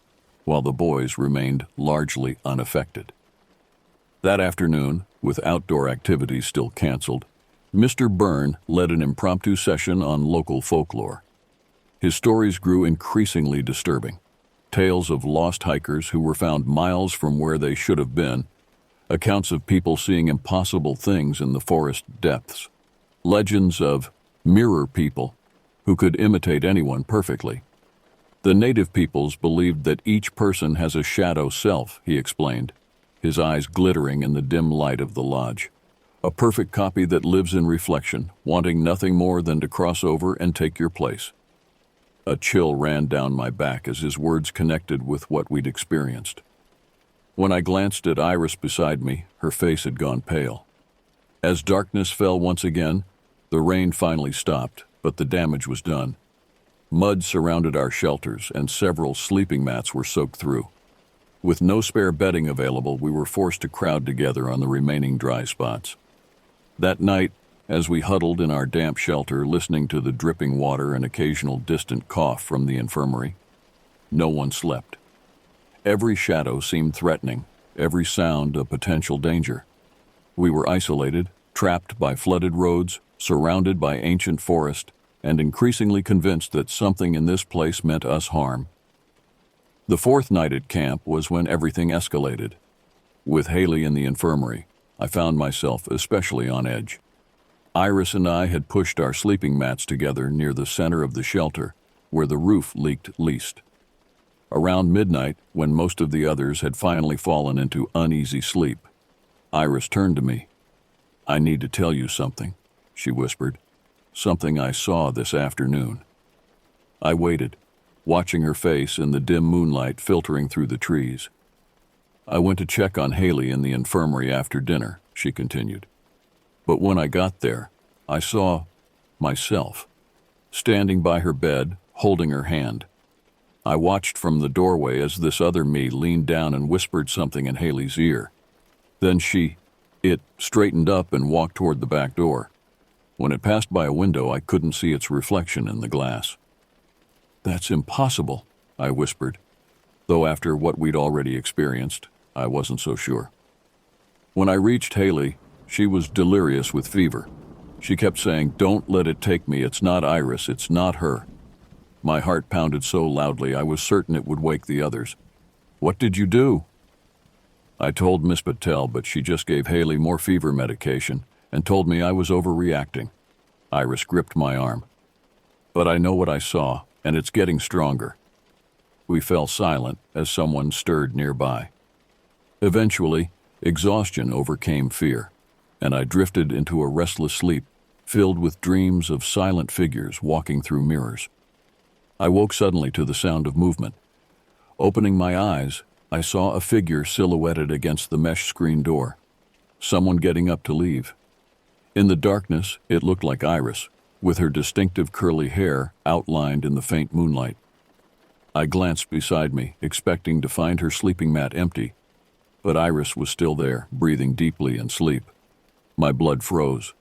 while the boys remained largely unaffected? That afternoon, with outdoor activities still canceled, Mr. Byrne led an impromptu session on local folklore. His stories grew increasingly disturbing. Tales of lost hikers who were found miles from where they should have been, accounts of people seeing impossible things in the forest depths, legends of mirror people who could imitate anyone perfectly. The native peoples believed that each person has a shadow self, he explained, his eyes glittering in the dim light of the lodge. A perfect copy that lives in reflection, wanting nothing more than to cross over and take your place. A chill ran down my back as his words connected with what we'd experienced. When I glanced at Iris beside me, her face had gone pale. As darkness fell once again, the rain finally stopped, but the damage was done. Mud surrounded our shelters, and several sleeping mats were soaked through. With no spare bedding available, we were forced to crowd together on the remaining dry spots. That night, as we huddled in our damp shelter, listening to the dripping water and occasional distant cough from the infirmary, no one slept. Every shadow seemed threatening, every sound a potential danger. We were isolated, trapped by flooded roads, surrounded by ancient forest, and increasingly convinced that something in this place meant us harm. The fourth night at camp was when everything escalated. With Haley in the infirmary, I found myself especially on edge. Iris and I had pushed our sleeping mats together near the center of the shelter, where the roof leaked least. Around midnight, when most of the others had finally fallen into uneasy sleep, Iris turned to me. "I need to tell you something," she whispered. something I saw this afternoon. I waited, watching her face in the dim moonlight filtering through the trees. I went to check on Haley in the infirmary after dinner, she continued. But when I got there, I saw myself, standing by her bed, holding her hand. I watched from the doorway as this other me leaned down and whispered something in Haley's ear. Then it straightened up and walked toward the back door. When it passed by a window, I couldn't see its reflection in the glass. "That's impossible," I whispered, though after what we'd already experienced, I wasn't so sure. When I reached Haley, she was delirious with fever. She kept saying, "Don't let it take me, it's not Iris, it's not her." My heart pounded so loudly I was certain it would wake the others. "What did you do?" I told Miss Patel, but she just gave Haley more fever medication and told me I was overreacting. Iris gripped my arm. "But I know what I saw, and it's getting stronger." We fell silent as someone stirred nearby. Eventually, exhaustion overcame fear, and I drifted into a restless sleep filled with dreams of silent figures walking through mirrors. I woke suddenly to the sound of movement. Opening my eyes, I saw a figure silhouetted against the mesh screen door. Someone getting up to leave. In the darkness, it looked like Iris, with her distinctive curly hair outlined in the faint moonlight. I glanced beside me, expecting to find her sleeping mat empty, but Iris was still there, breathing deeply in sleep. My blood froze.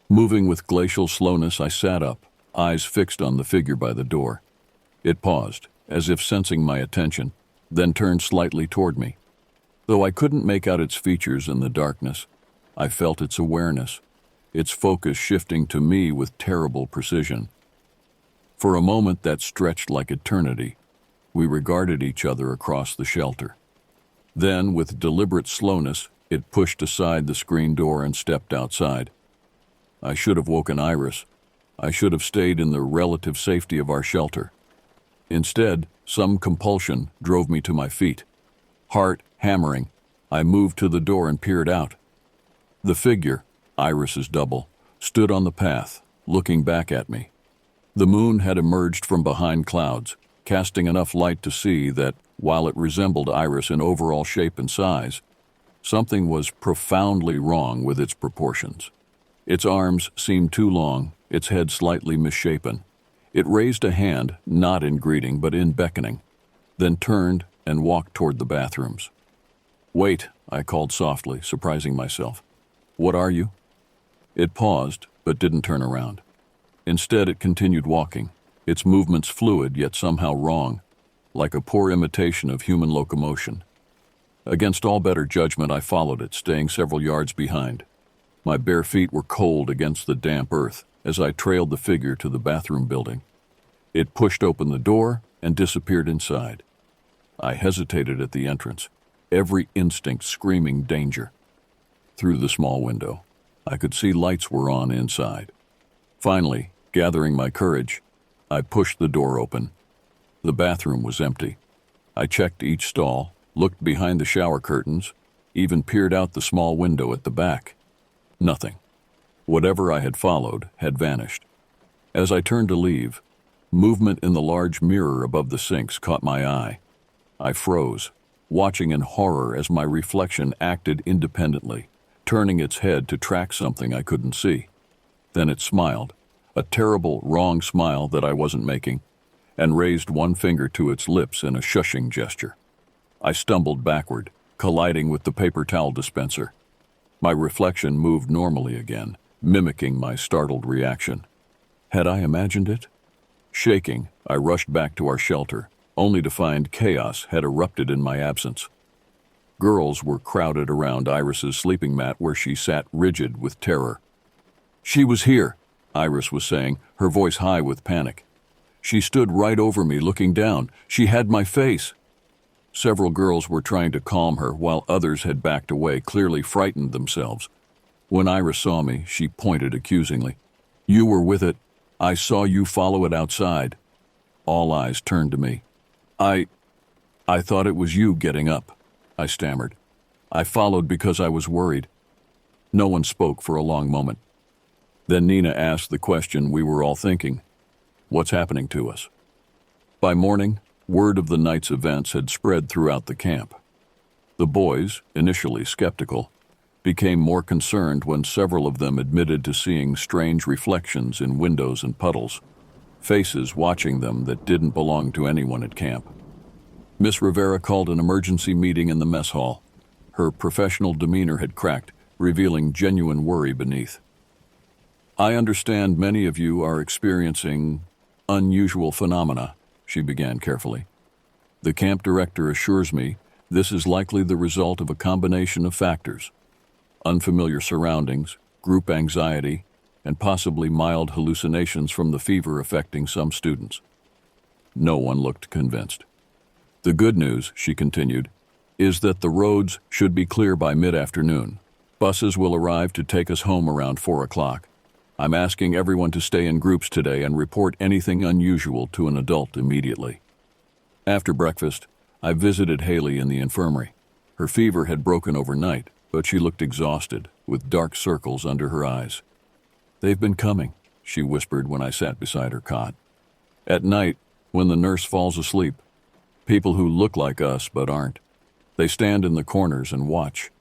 Moving with glacial slowness, I sat up, eyes fixed on the figure by the door. It paused, as if sensing my attention, then turned slightly toward me. Though I couldn't make out its features in the darkness, I felt its awareness, its focus shifting to me with terrible precision. For a moment that stretched like eternity, we regarded each other across the shelter. Then, with deliberate slowness, it pushed aside the screen door and stepped outside. I should have woken Iris. I should have stayed in the relative safety of our shelter. Instead, some compulsion drove me to my feet. Heart hammering, I moved to the door and peered out. The figure, Iris's double, stood on the path, looking back at me. The moon had emerged from behind clouds, casting enough light to see that, while it resembled Iris in overall shape and size, something was profoundly wrong with its proportions. Its arms seemed too long, its head slightly misshapen. It raised a hand, not in greeting but in beckoning, then turned and walked toward the bathrooms. "Wait," I called softly, surprising myself. "What are you?" It paused, but didn't turn around. Instead, it continued walking, its movements fluid yet somehow wrong, like a poor imitation of human locomotion. Against all better judgment, I followed it, staying several yards behind. My bare feet were cold against the damp earth as I trailed the figure to the bathroom building. It pushed open the door and disappeared inside. I hesitated at the entrance, every instinct screaming danger. Through the small window, I could see lights were on inside. Finally, gathering my courage, I pushed the door open. The bathroom was empty. I checked each stall, looked behind the shower curtains, even peered out the small window at the back. Nothing. Whatever I had followed had vanished. As I turned to leave, movement in the large mirror above the sinks caught my eye. I froze, watching in horror as my reflection acted independently, turning its head to track something I couldn't see. Then it smiled, a terrible, wrong smile that I wasn't making, and raised one finger to its lips in a shushing gesture. I stumbled backward, colliding with the paper towel dispenser. My reflection moved normally again, mimicking my startled reaction. Had I imagined it? Shaking, I rushed back to our shelter, only to find chaos had erupted in my absence. Girls were crowded around Iris's sleeping mat where she sat rigid with terror. "She was here," Iris was saying, her voice high with panic. "She stood right over me looking down. She had my face." Several girls were trying to calm her while others had backed away, clearly frightened themselves. When Iris saw me, she pointed accusingly. "You were with it. I saw you follow it outside." All eyes turned to me. I thought it was you getting up," I stammered. "I followed because I was worried." No one spoke for a long moment. Then Nina asked the question we were all thinking, what's happening to us? By morning, word of the night's events had spread throughout the camp. The boys, initially skeptical, became more concerned when several of them admitted to seeing strange reflections in windows and puddles, faces watching them that didn't belong to anyone at camp. Miss Rivera called an emergency meeting in the mess hall. Her professional demeanor had cracked, revealing genuine worry beneath. I understand many of you are experiencing unusual phenomena, she began carefully. The camp director assures me this is likely the result of a combination of factors: unfamiliar surroundings, group anxiety, and possibly mild hallucinations from the fever affecting some students. No one looked convinced. The good news, she continued, is that the roads should be clear by mid-afternoon. Buses will arrive to take us home around 4 o'clock. I'm asking everyone to stay in groups today and report anything unusual to an adult immediately. After breakfast, I visited Haley in the infirmary. Her fever had broken overnight, but she looked exhausted, with dark circles under her eyes. They've been coming, she whispered when I sat beside her cot. At night, when the nurse falls asleep, people who look like us but aren't. They stand in the corners and watch.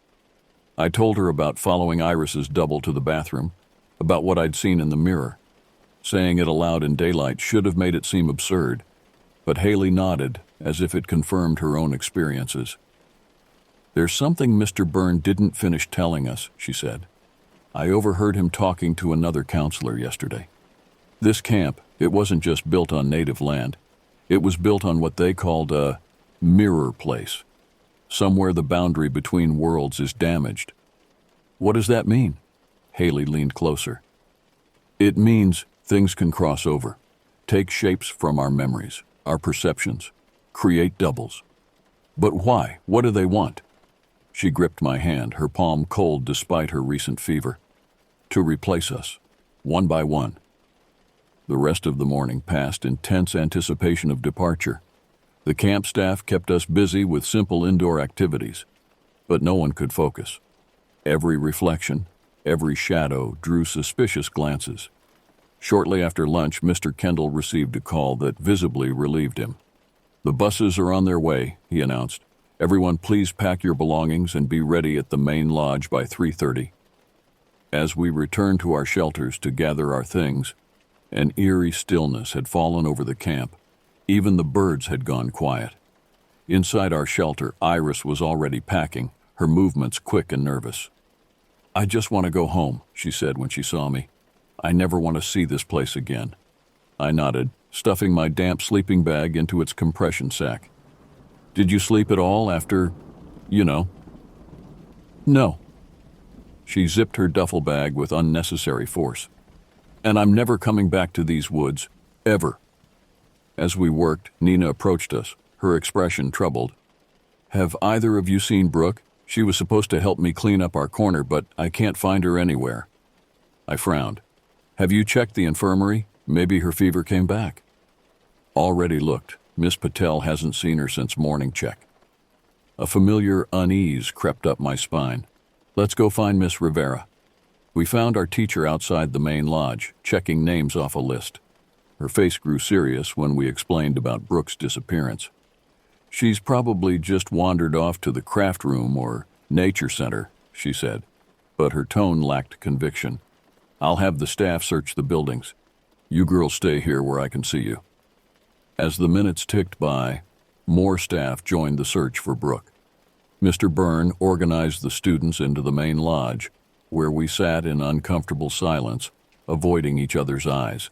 I told her about following Iris's double to the bathroom, about what I'd seen in the mirror. Saying it aloud in daylight should have made it seem absurd, but Haley nodded as if it confirmed her own experiences. There's something Mr. Byrne didn't finish telling us, she said. I overheard him talking to another counselor yesterday. This camp, it wasn't just built on native land. It was built on what they called a mirror place. Somewhere the boundary between worlds is damaged. What does that mean? Haley leaned closer. It means things can cross over, take shapes from our memories, our perceptions, create doubles. But why? What do they want? She gripped my hand, her palm cold despite her recent fever. To replace us, one by one. The rest of the morning passed in tense anticipation of departure. The camp staff kept us busy with simple indoor activities, but no one could focus. Every reflection, every shadow drew suspicious glances. Shortly after lunch, Mr. Kendall received a call that visibly relieved him. The buses are on their way, he announced. Everyone please pack your belongings and be ready at the main lodge by 3:30. As we returned to our shelters to gather our things, an eerie stillness had fallen over the camp. Even the birds had gone quiet. Inside our shelter, Iris was already packing, her movements quick and nervous. I just want to go home, she said when she saw me. I never want to see this place again. I nodded, stuffing my damp sleeping bag into its compression sack. Did you sleep at all after, No. She zipped her duffel bag with unnecessary force. And I'm never coming back to these woods, ever. As we worked, Nina approached us, her expression troubled. Have either of you seen Brooke? She was supposed to help me clean up our corner, but I can't find her anywhere. I frowned. Have you checked the infirmary? Maybe her fever came back. Already looked. Miss Patel hasn't seen her since morning check. A familiar unease crept up my spine. Let's go find Miss Rivera. We found our teacher outside the main lodge, checking names off a list. Her face grew serious when we explained about Brooke's disappearance. She's probably just wandered off to the craft room or nature center, she said, but her tone lacked conviction. I'll have the staff search the buildings. You girls stay here where I can see you. As the minutes ticked by, more staff joined the search for Brooke. Mr. Byrne organized the students into the main lodge, where we sat in uncomfortable silence, avoiding each other's eyes.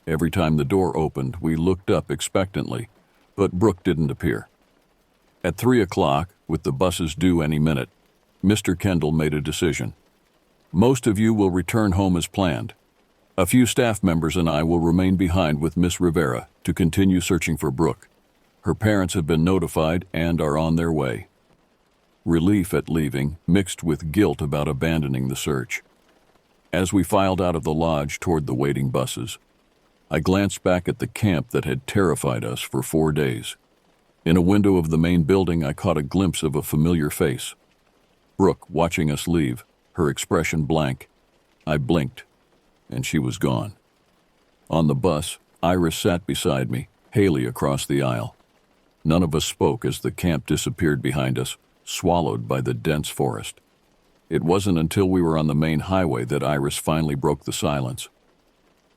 Every time the door opened, we looked up expectantly, but Brooke didn't appear. At 3 o'clock, with the buses due any minute, Mr. Kendall made a decision. Most of you will return home as planned. A few staff members and I will remain behind with Miss Rivera to continue searching for Brooke. Her parents have been notified and are on their way. Relief at leaving mixed with guilt about abandoning the search. As we filed out of the lodge toward the waiting buses, I glanced back at the camp that had terrified us for 4 days. In a window of the main building, I caught a glimpse of a familiar face. Brooke watching us leave, her expression blank. I blinked. and she was gone. On the bus, Iris sat beside me, Haley across the aisle. None of us spoke as the camp disappeared behind us, swallowed by the dense forest. It wasn't until we were on the main highway that Iris finally broke the silence.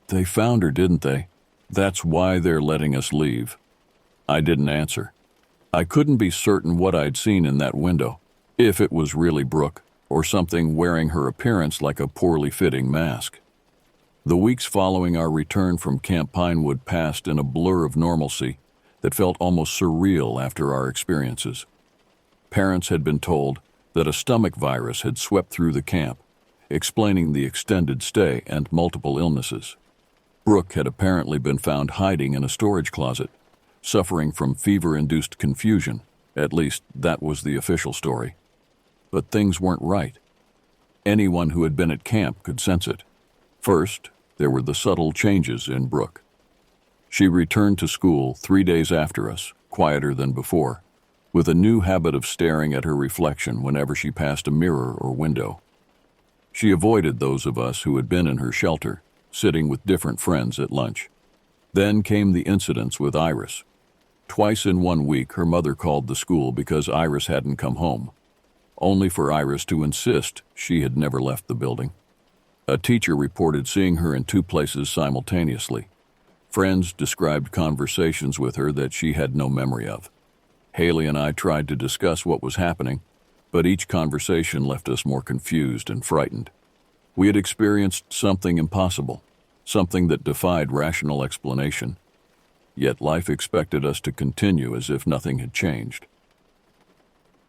"They found her, didn't they? That's why they're letting us leave." I didn't answer. I couldn't be certain what I'd seen in that window, if it was really Brooke, or something wearing her appearance like a poorly fitting mask. The weeks following our return from Camp Pinewood passed in a blur of normalcy that felt almost surreal after our experiences. Parents had been told that a stomach virus had swept through the camp, explaining the extended stay and multiple illnesses. Brooke had apparently been found hiding in a storage closet, suffering from fever-induced confusion. At least that was the official story. But things weren't right. Anyone who had been at camp could sense it. First, there were the subtle changes in Brooke. She returned to school 3 days after us, quieter than before, with a new habit of staring at her reflection whenever she passed a mirror or window. She avoided those of us who had been in her shelter, sitting with different friends at lunch. Then came the incidents with Iris. Twice in 1 week, her mother called the school because Iris hadn't come home, only for Iris to insist she had never left the building. A teacher reported seeing her in 2 places simultaneously. Friends described conversations with her that she had no memory of. Haley and I tried to discuss what was happening, but each conversation left us more confused and frightened. We had experienced something impossible, something that defied rational explanation. Yet life expected us to continue as if nothing had changed.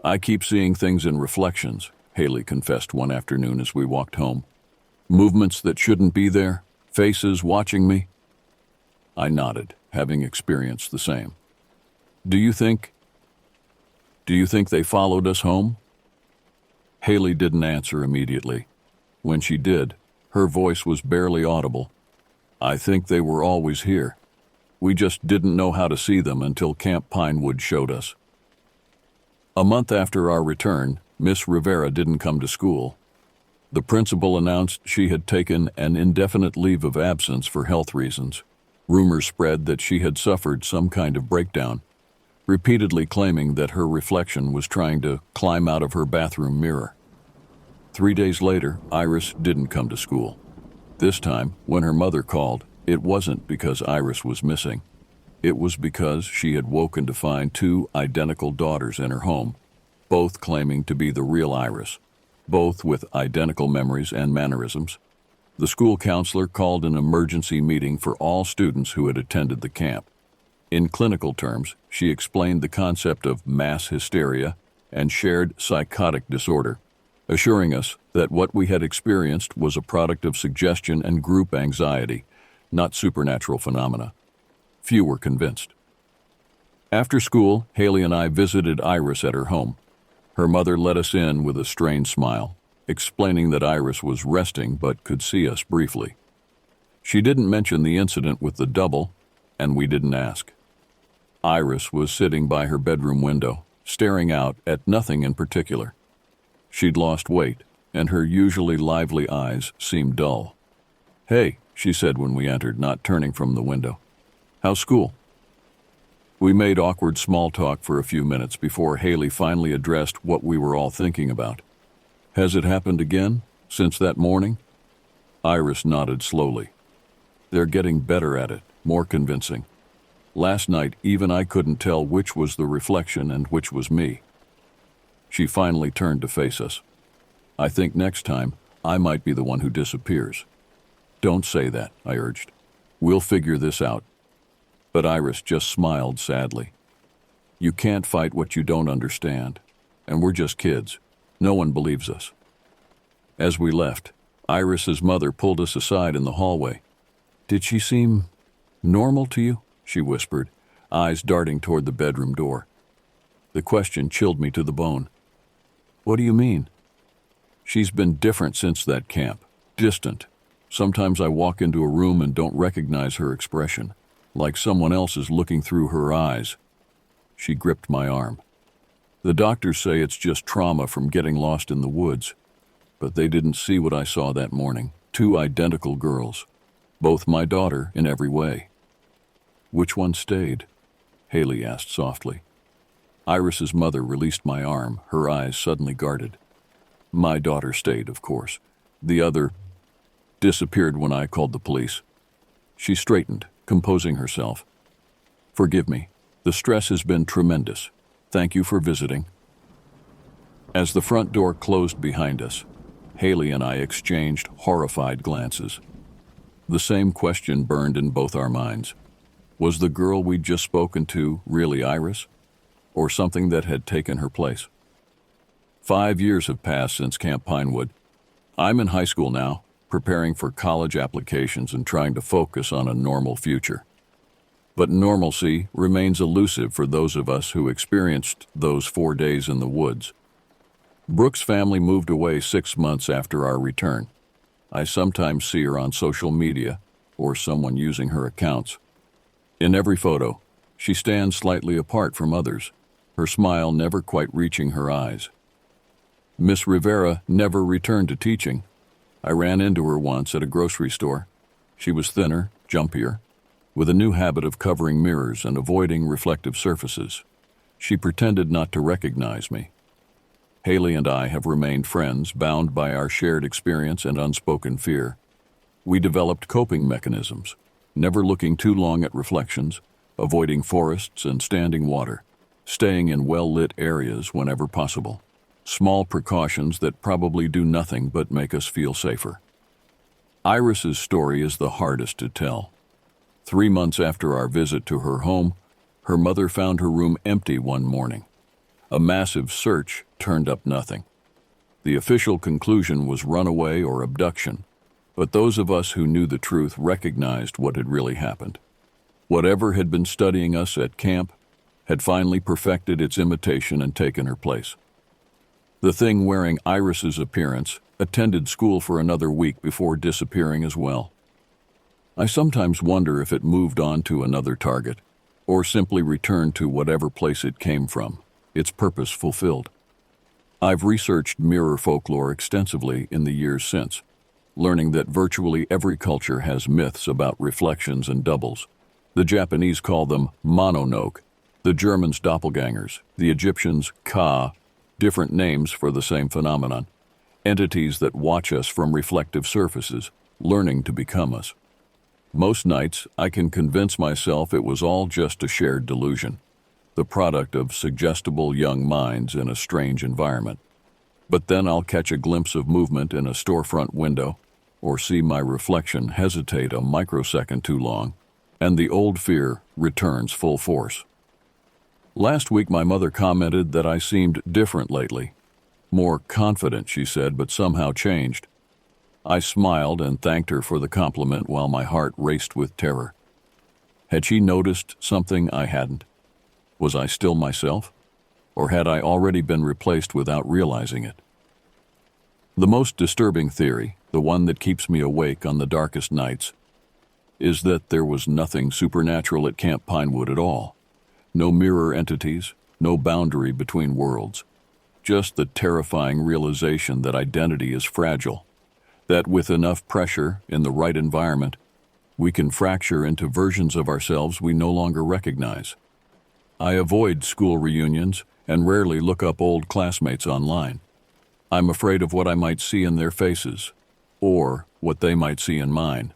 "I keep seeing things in reflections," Haley confessed one afternoon as we walked home. "Movements that shouldn't be there, faces watching me." I nodded, having experienced the same. Do you think they followed us home?" Haley didn't answer immediately. When she did, her voice was barely audible. "I think they were always here. We just didn't know how to see them until Camp Pinewood showed us." A month after our return, Miss Rivera didn't come to school. The principal announced she had taken an indefinite leave of absence for health reasons. Rumors spread that she had suffered some kind of breakdown, repeatedly claiming that her reflection was trying to climb out of her bathroom mirror. 3 days later, Iris didn't come to school. This time, when her mother called, it wasn't because Iris was missing. It was because she had woken to find 2 identical daughters in her home, both claiming to be the real Iris, both with identical memories and mannerisms. The school counselor called an emergency meeting for all students who had attended the camp. In clinical terms, she explained the concept of mass hysteria and shared psychotic disorder, assuring us that what we had experienced was a product of suggestion and group anxiety, not supernatural phenomena. Few were convinced. After school, Haley and I visited Iris at her home. Her mother let us in with a strained smile, explaining that Iris was resting but could see us briefly. She didn't mention the incident with the double, and we didn't ask. Iris was sitting by her bedroom window, staring out at nothing in particular. She'd lost weight, and her usually lively eyes seemed dull. "Hey," she said when we entered, not turning from the window. "How's school?" We made awkward small talk for a few minutes before Haley finally addressed what we were all thinking about. "Has it happened again, since that morning?" Iris nodded slowly. "They're getting better at it, more convincing. Last night, even I couldn't tell which was the reflection and which was me." She finally turned to face us. "I think next time, I might be the one who disappears." "Don't say that," I urged. "We'll figure this out." But Iris just smiled sadly. "You can't fight what you don't understand, and we're just kids. No one believes us." As we left, Iris's mother pulled us aside in the hallway. "Did she seem normal to you?" she whispered, eyes darting toward the bedroom door. The question chilled me to the bone. "What do you mean?" "She's been different since that camp. Distant. Sometimes I walk into a room and don't recognize her expression, like someone else is looking through her eyes." She gripped my arm. "The doctors say it's just trauma from getting lost in the woods, but they didn't see what I saw that morning. 2 identical girls, both my daughter in every way. Which one stayed? Haley asked softly. Iris's mother released my arm, her eyes suddenly guarded. My daughter stayed, of course. The other disappeared when I called the police. She straightened, composing herself. Forgive me. The stress has been tremendous. Thank you for visiting. As the front door closed behind us, Haley and I exchanged horrified glances. The same question burned in both our minds. Was the girl we'd just spoken to really Iris, or something that had taken her place? 5 years have passed since Camp Pinewood. I'm in high school now, preparing for college applications and trying to focus on a normal future. But normalcy remains elusive for those of us who experienced those 4 days in the woods. Brooke's family moved away 6 months after our return. I sometimes see her on social media or someone using her accounts. In every photo, she stands slightly apart from others, her smile never quite reaching her eyes. Miss Rivera never returned to teaching. I ran into her once at a grocery store. She was thinner, jumpier, with a new habit of covering mirrors and avoiding reflective surfaces. She pretended not to recognize me. Haley and I have remained friends, bound by our shared experience and unspoken fear. We developed coping mechanisms, never looking too long at reflections, avoiding forests and standing water, staying in well-lit areas whenever possible. Small precautions that probably do nothing but make us feel safer. Iris's story is the hardest to tell. 3 months after our visit to her home, her mother found her room empty one morning. A massive search turned up nothing. The official conclusion was runaway or abduction, but those of us who knew the truth recognized what had really happened. Whatever had been studying us at camp had finally perfected its imitation and taken her place. The thing wearing Iris's appearance attended school for another week before disappearing as well. I sometimes wonder if it moved on to another target, or simply returned to whatever place it came from, its purpose fulfilled. I've researched mirror folklore extensively in the years since, learning that virtually every culture has myths about reflections and doubles. The Japanese call them mononoke, the Germans doppelgangers, the Egyptians ka, different names for the same phenomenon, entities that watch us from reflective surfaces, learning to become us. Most nights, I can convince myself it was all just a shared delusion, the product of suggestible young minds in a strange environment. But then I'll catch a glimpse of movement in a storefront window, or see my reflection hesitate a microsecond too long, and the old fear returns full force. Last week my mother commented that I seemed different lately. More confident, she said, but somehow changed. I smiled and thanked her for the compliment while my heart raced with terror. Had she noticed something I hadn't? Was I still myself? Or had I already been replaced without realizing it? The most disturbing theory, the one that keeps me awake on the darkest nights, is that there was nothing supernatural at Camp Pinewood at all. No mirror entities, no boundary between worlds. Just the terrifying realization that identity is fragile, that with enough pressure in the right environment, we can fracture into versions of ourselves we no longer recognize. I avoid school reunions and rarely look up old classmates online. I'm afraid of what I might see in their faces, or what they might see in mine.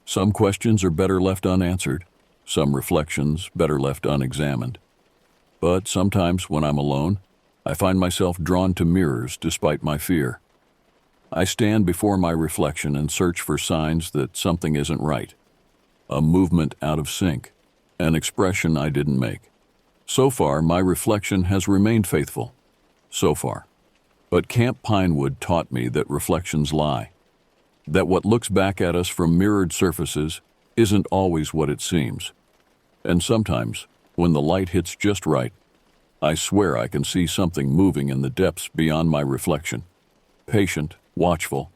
Some questions are better left unanswered, some reflections better left unexamined. But sometimes when I'm alone, I find myself drawn to mirrors despite my fear. I stand before my reflection and search for signs that something isn't right. A movement out of sync, an expression I didn't make. So far, my reflection has remained faithful. So far. But Camp Pinewood taught me that reflections lie. That what looks back at us from mirrored surfaces isn't always what it seems. And sometimes, when the light hits just right, I swear I can see something moving in the depths beyond my reflection. Patient, watchful,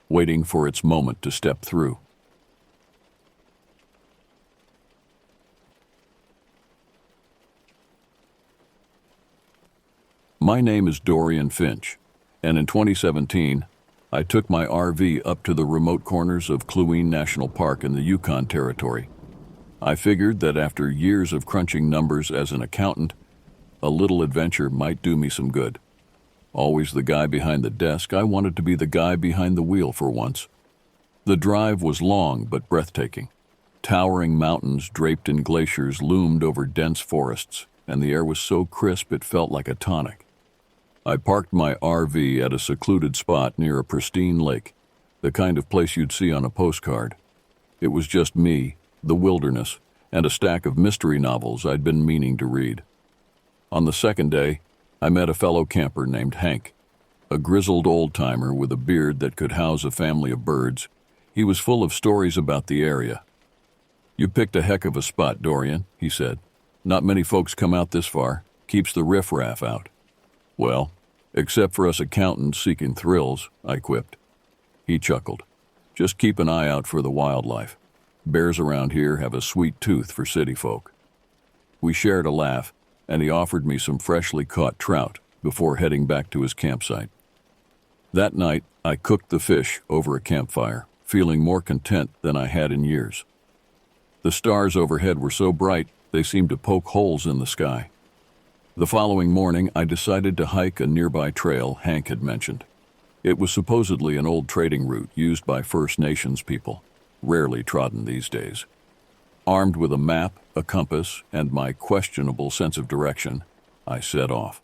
waiting for its moment to step through. My name is Dorian Finch, and in 2017, I took my RV up to the remote corners of Cluine National Park in the Yukon Territory. I figured that after years of crunching numbers as an accountant, a little adventure might do me some good. Always the guy behind the desk, I wanted to be the guy behind the wheel for once. The drive was long but breathtaking. Towering mountains draped in glaciers loomed over dense forests, and the air was so crisp it felt like a tonic. I parked my RV at a secluded spot near a pristine lake, the kind of place you'd see on a postcard. It was just me, the wilderness, and a stack of mystery novels I'd been meaning to read. On the second day, I met a fellow camper named Hank, a grizzled old-timer with a beard that could house a family of birds. He was full of stories about the area. "You picked a heck of a spot, Dorian," he said. "Not many folks come out this far. Keeps the riffraff out." "Well, except for us accountants seeking thrills," I quipped. He chuckled. "Just keep an eye out for the wildlife. Bears around here have a sweet tooth for city folk." We shared a laugh, and he offered me some freshly caught trout before heading back to his campsite. That night, I cooked the fish over a campfire, feeling more content than I had in years. The stars overhead were so bright, they seemed to poke holes in the sky. The following morning, I decided to hike a nearby trail Hank had mentioned. It was supposedly an old trading route used by First Nations people, rarely trodden these days. Armed with a map, a compass, and my questionable sense of direction, I set off.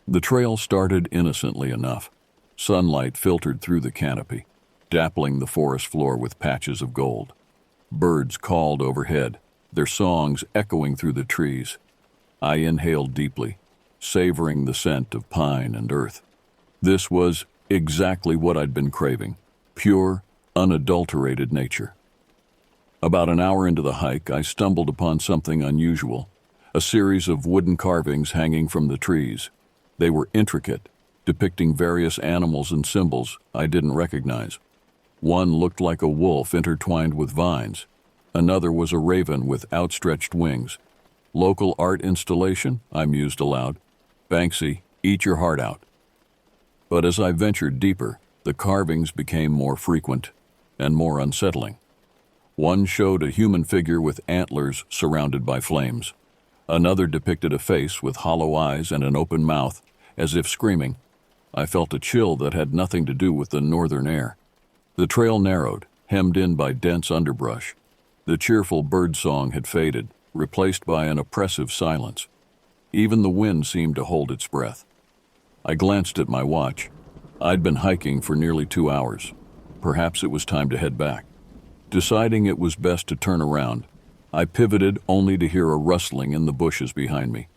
The trail started innocently enough. Sunlight filtered through the canopy, dappling the forest floor with patches of gold. Birds called overhead, their songs echoing through the trees. I inhaled deeply, savoring the scent of pine and earth. This was exactly what I'd been craving, pure, unadulterated nature. About an hour into the hike, I stumbled upon something unusual, a series of wooden carvings hanging from the trees. They were intricate, depicting various animals and symbols I didn't recognize. One looked like a wolf intertwined with vines. Another was a raven with outstretched wings. "Local art installation?" I mused aloud. "Banksy, eat your heart out." But as I ventured deeper, the carvings became more frequent and more unsettling. One showed a human figure with antlers surrounded by flames. Another depicted a face with hollow eyes and an open mouth, as if screaming. I felt a chill that had nothing to do with the northern air. The trail narrowed, hemmed in by dense underbrush. The cheerful bird song had faded, replaced by an oppressive silence. Even the wind seemed to hold its breath. I glanced at my watch. I'd been hiking for nearly 2 hours. Perhaps it was time to head back. Deciding it was best to turn around, I pivoted only to hear a rustling in the bushes behind me.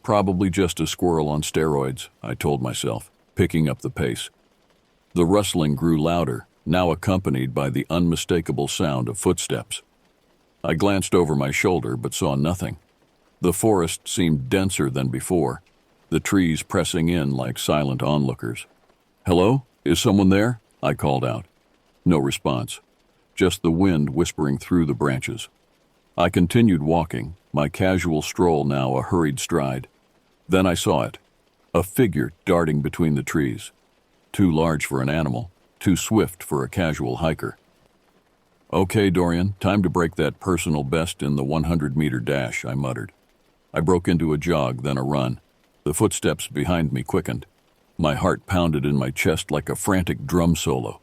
Probably just a squirrel on steroids, I told myself, picking up the pace. The rustling grew louder, now accompanied by the unmistakable sound of footsteps. I glanced over my shoulder but saw nothing. The forest seemed denser than before, the trees pressing in like silent onlookers. "Hello? Is someone there?" I called out. No response. Just the wind whispering through the branches. I continued walking, my casual stroll now a hurried stride. Then I saw it, a figure darting between the trees. Too large for an animal, too swift for a casual hiker. "Okay, Dorian, time to break that personal best in the 100-meter dash," I muttered. I broke into a jog, then a run. The footsteps behind me quickened. My heart pounded in my chest like a frantic drum solo.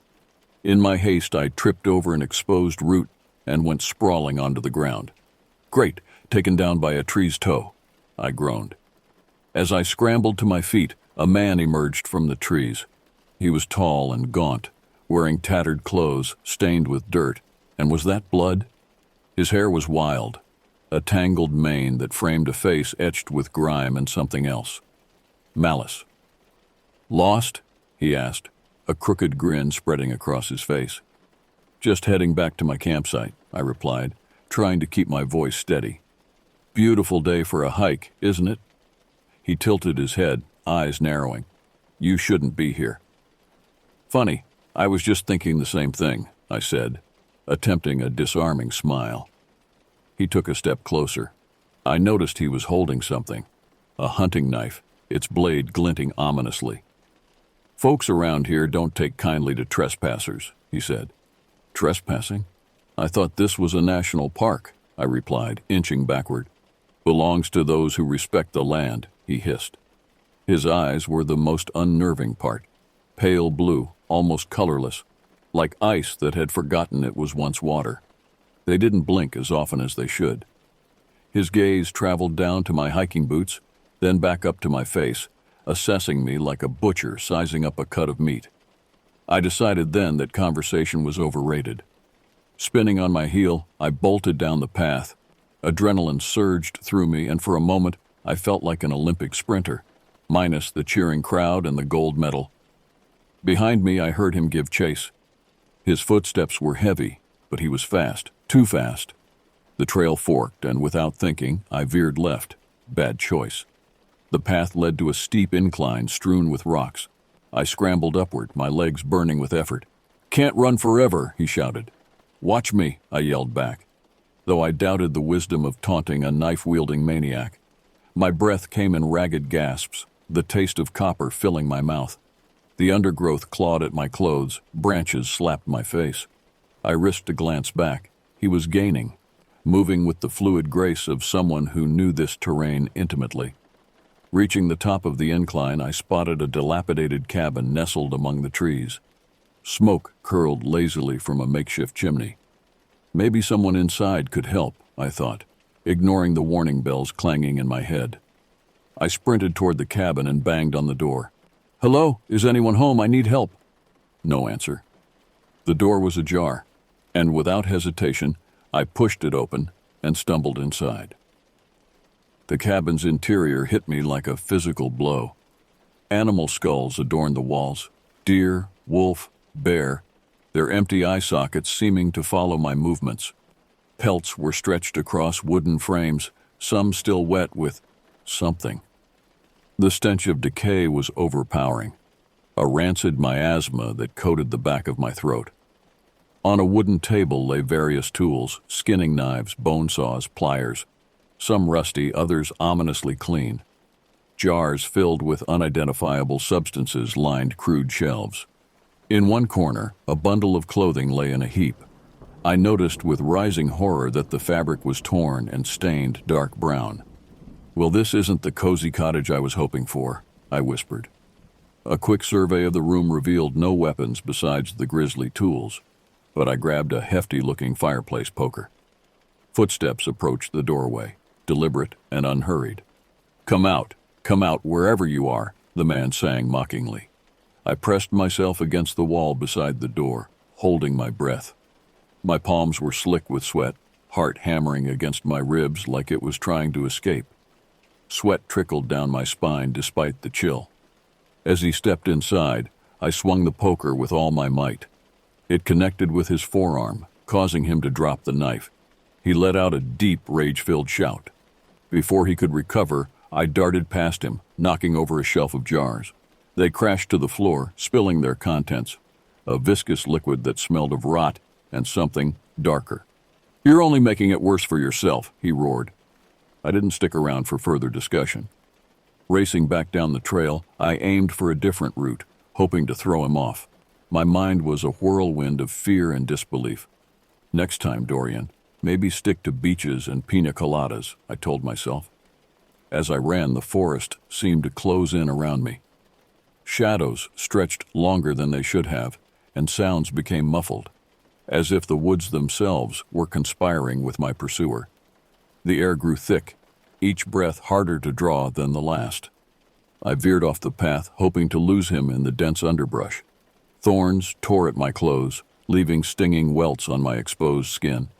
In my haste, I tripped over an exposed root and went sprawling onto the ground. "Great, taken down by a tree's toe," I groaned. As I scrambled to my feet, a man emerged from the trees. He was tall and gaunt, wearing tattered clothes stained with dirt. And was that blood? His hair was wild, a tangled mane that framed a face etched with grime and something else. Malice. "Lost?" he asked, a crooked grin spreading across his face. "Just heading back to my campsite," I replied, trying to keep my voice steady. "Beautiful day for a hike, isn't it?" He tilted his head, eyes narrowing. "You shouldn't be here." "Funny, I was just thinking the same thing," I said, attempting a disarming smile. He took a step closer. I noticed he was holding something, a hunting knife, its blade glinting ominously. Folks around here don't take kindly to trespassers, he said. Trespassing? I thought this was a national park, I replied, inching backward. Belongs to those who respect the land, he hissed. His eyes were the most unnerving part. Pale blue, almost colorless, like ice that had forgotten it was once water. They didn't blink as often as they should. His gaze traveled down to my hiking boots, then back up to my face, assessing me like a butcher sizing up a cut of meat. I decided then that conversation was overrated. Spinning on my heel, I bolted down the path. Adrenaline surged through me, and for a moment I felt like an Olympic sprinter, minus the cheering crowd and the gold medal. Behind me, I heard him give chase. His footsteps were heavy, but he was fast, too fast. The trail forked, and without thinking, I veered left. Bad choice. The path led to a steep incline strewn with rocks. I scrambled upward, my legs burning with effort. "Can't run forever," he shouted. "Watch me," I yelled back, though I doubted the wisdom of taunting a knife-wielding maniac. My breath came in ragged gasps, the taste of copper filling my mouth. The undergrowth clawed at my clothes, branches slapped my face. I risked a glance back. He was gaining, moving with the fluid grace of someone who knew this terrain intimately. Reaching the top of the incline, I spotted a dilapidated cabin nestled among the trees. Smoke curled lazily from a makeshift chimney. Maybe someone inside could help, I thought, ignoring the warning bells clanging in my head. I sprinted toward the cabin and banged on the door. "Hello? Is anyone home? I need help." No answer. The door was ajar, and without hesitation, I pushed it open and stumbled inside. The cabin's interior hit me like a physical blow. Animal skulls adorned the walls. Deer, wolf, bear, their empty eye sockets seeming to follow my movements. Pelts were stretched across wooden frames, some still wet with something. The stench of decay was overpowering, a rancid miasma that coated the back of my throat. On a wooden table lay various tools, skinning knives, bone saws, pliers, some rusty, others ominously clean. Jars filled with unidentifiable substances lined crude shelves. In one corner, a bundle of clothing lay in a heap. I noticed with rising horror that the fabric was torn and stained dark brown. "Well, this isn't the cozy cottage I was hoping for," I whispered. A quick survey of the room revealed no weapons besides the grisly tools, but I grabbed a hefty-looking fireplace poker. Footsteps approached the doorway, deliberate and unhurried. Come out, wherever you are," the man sang mockingly. I pressed myself against the wall beside the door, holding my breath. My palms were slick with sweat, heart hammering against my ribs like it was trying to escape. Sweat trickled down my spine despite the chill. As he stepped inside, I swung the poker with all my might. It connected with his forearm, causing him to drop the knife. He let out a deep, rage-filled shout. Before he could recover, I darted past him, knocking over a shelf of jars. They crashed to the floor, spilling their contents, a viscous liquid that smelled of rot and something darker. "You're only making it worse for yourself," he roared. I didn't stick around for further discussion. Racing back down the trail, I aimed for a different route, hoping to throw him off. My mind was a whirlwind of fear and disbelief. "Next time, Dorian, maybe stick to beaches and pina coladas," I told myself. As I ran, the forest seemed to close in around me. Shadows stretched longer than they should have, and sounds became muffled, as if the woods themselves were conspiring with my pursuer. The air grew thick, each breath harder to draw than the last. I veered off the path, hoping to lose him in the dense underbrush. Thorns tore at my clothes, leaving stinging welts on my exposed skin.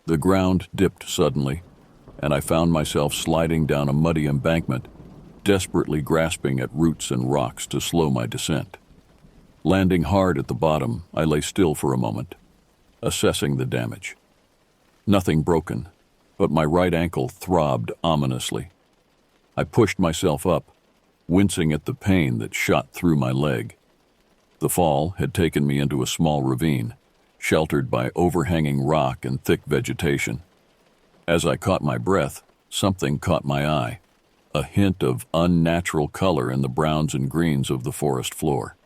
The ground dipped suddenly, and I found myself sliding down a muddy embankment, desperately grasping at roots and rocks to slow my descent. Landing hard at the bottom, I lay still for a moment, assessing the damage. Nothing broken, but my right ankle throbbed ominously. I pushed myself up, wincing at the pain that shot through my leg. The fall had taken me into a small ravine, sheltered by overhanging rock and thick vegetation. As I caught my breath, something caught my eye, a hint of unnatural color in the browns and greens of the forest floor.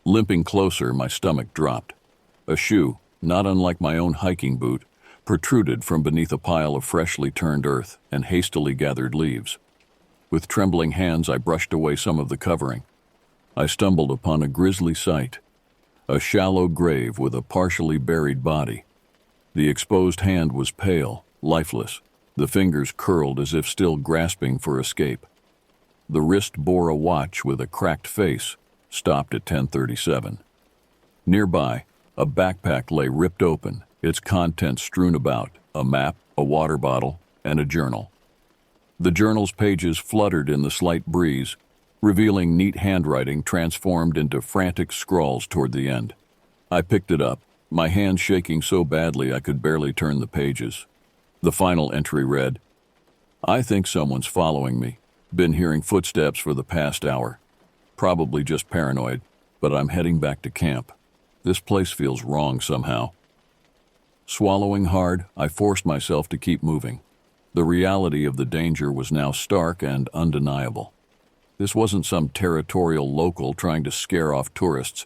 Limping closer, my stomach dropped. A shoe, not unlike my own hiking boot, protruded from beneath a pile of freshly turned earth and hastily gathered leaves. With trembling hands, I brushed away some of the covering. I stumbled upon a grisly sight. A shallow grave with a partially buried body. The exposed hand was pale, lifeless, the fingers curled as if still grasping for escape. The wrist bore a watch with a cracked face, stopped at 10:37. Nearby, a backpack lay ripped open, its contents strewn about, a map, a water bottle, and a journal. The journal's pages fluttered in the slight breeze, revealing neat handwriting transformed into frantic scrawls toward the end. I picked it up, my hand shaking so badly I could barely turn the pages. The final entry read, "I think someone's following me. Been hearing footsteps for the past hour. Probably just paranoid, but I'm heading back to camp. This place feels wrong somehow." Swallowing hard, I forced myself to keep moving. The reality of the danger was now stark and undeniable. This wasn't some territorial local trying to scare off tourists.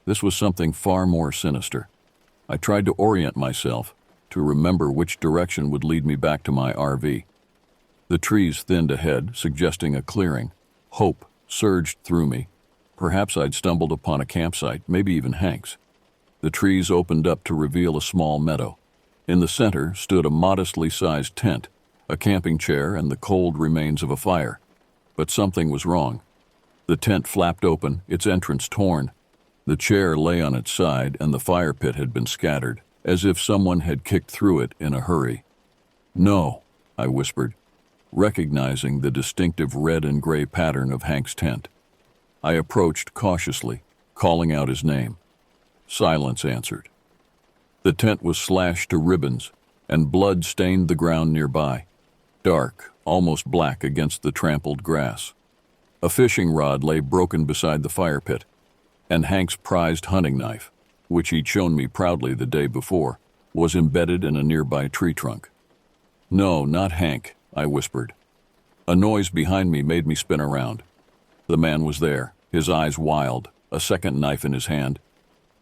This was something far more sinister. I tried to orient myself, to remember which direction would lead me back to my RV. The trees thinned ahead, suggesting a clearing. Hope surged through me. Perhaps I'd stumbled upon a campsite, maybe even Hank's. The trees opened up to reveal a small meadow. In the center stood a modestly sized tent, a camping chair, and the cold remains of a fire. But something was wrong. The tent flapped open, its entrance torn. The chair lay on its side, and the fire pit had been scattered, as if someone had kicked through it in a hurry. "No," I whispered, recognizing the distinctive red and gray pattern of Hank's tent. I approached cautiously, calling out his name. Silence answered. The tent was slashed to ribbons, and blood stained the ground nearby, dark, almost black against the trampled grass. A fishing rod lay broken beside the fire pit, and Hank's prized hunting knife, which he'd shown me proudly the day before, was embedded in a nearby tree trunk. "No, not Hank," I whispered. A noise behind me made me spin around. The man was there, his eyes wild, a second knife in his hand.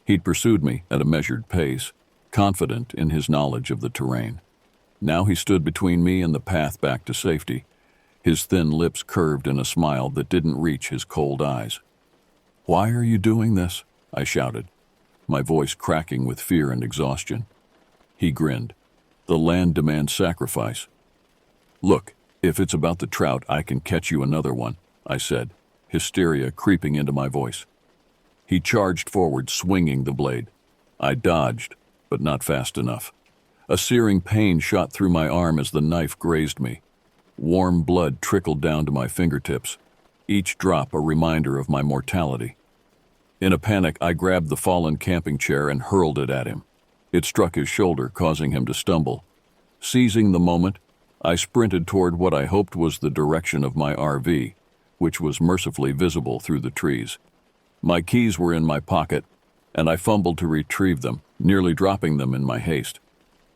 He'd pursued me at a measured pace, confident in his knowledge of the terrain. Now he stood between me and the path back to safety, his thin lips curved in a smile that didn't reach his cold eyes. "Why are you doing this?" I shouted, my voice cracking with fear and exhaustion. He grinned. "The land demands sacrifice." "Look, if it's about the trout, I can catch you another one," I said, hysteria creeping into my voice. He charged forward, swinging the blade. I dodged, but not fast enough. A searing pain shot through my arm as the knife grazed me. Warm blood trickled down to my fingertips, each drop a reminder of my mortality. In a panic, I grabbed the fallen camping chair and hurled it at him. It struck his shoulder, causing him to stumble. Seizing the moment, I sprinted toward what I hoped was the direction of my RV, which was mercifully visible through the trees. My keys were in my pocket, and I fumbled to retrieve them, nearly dropping them in my haste.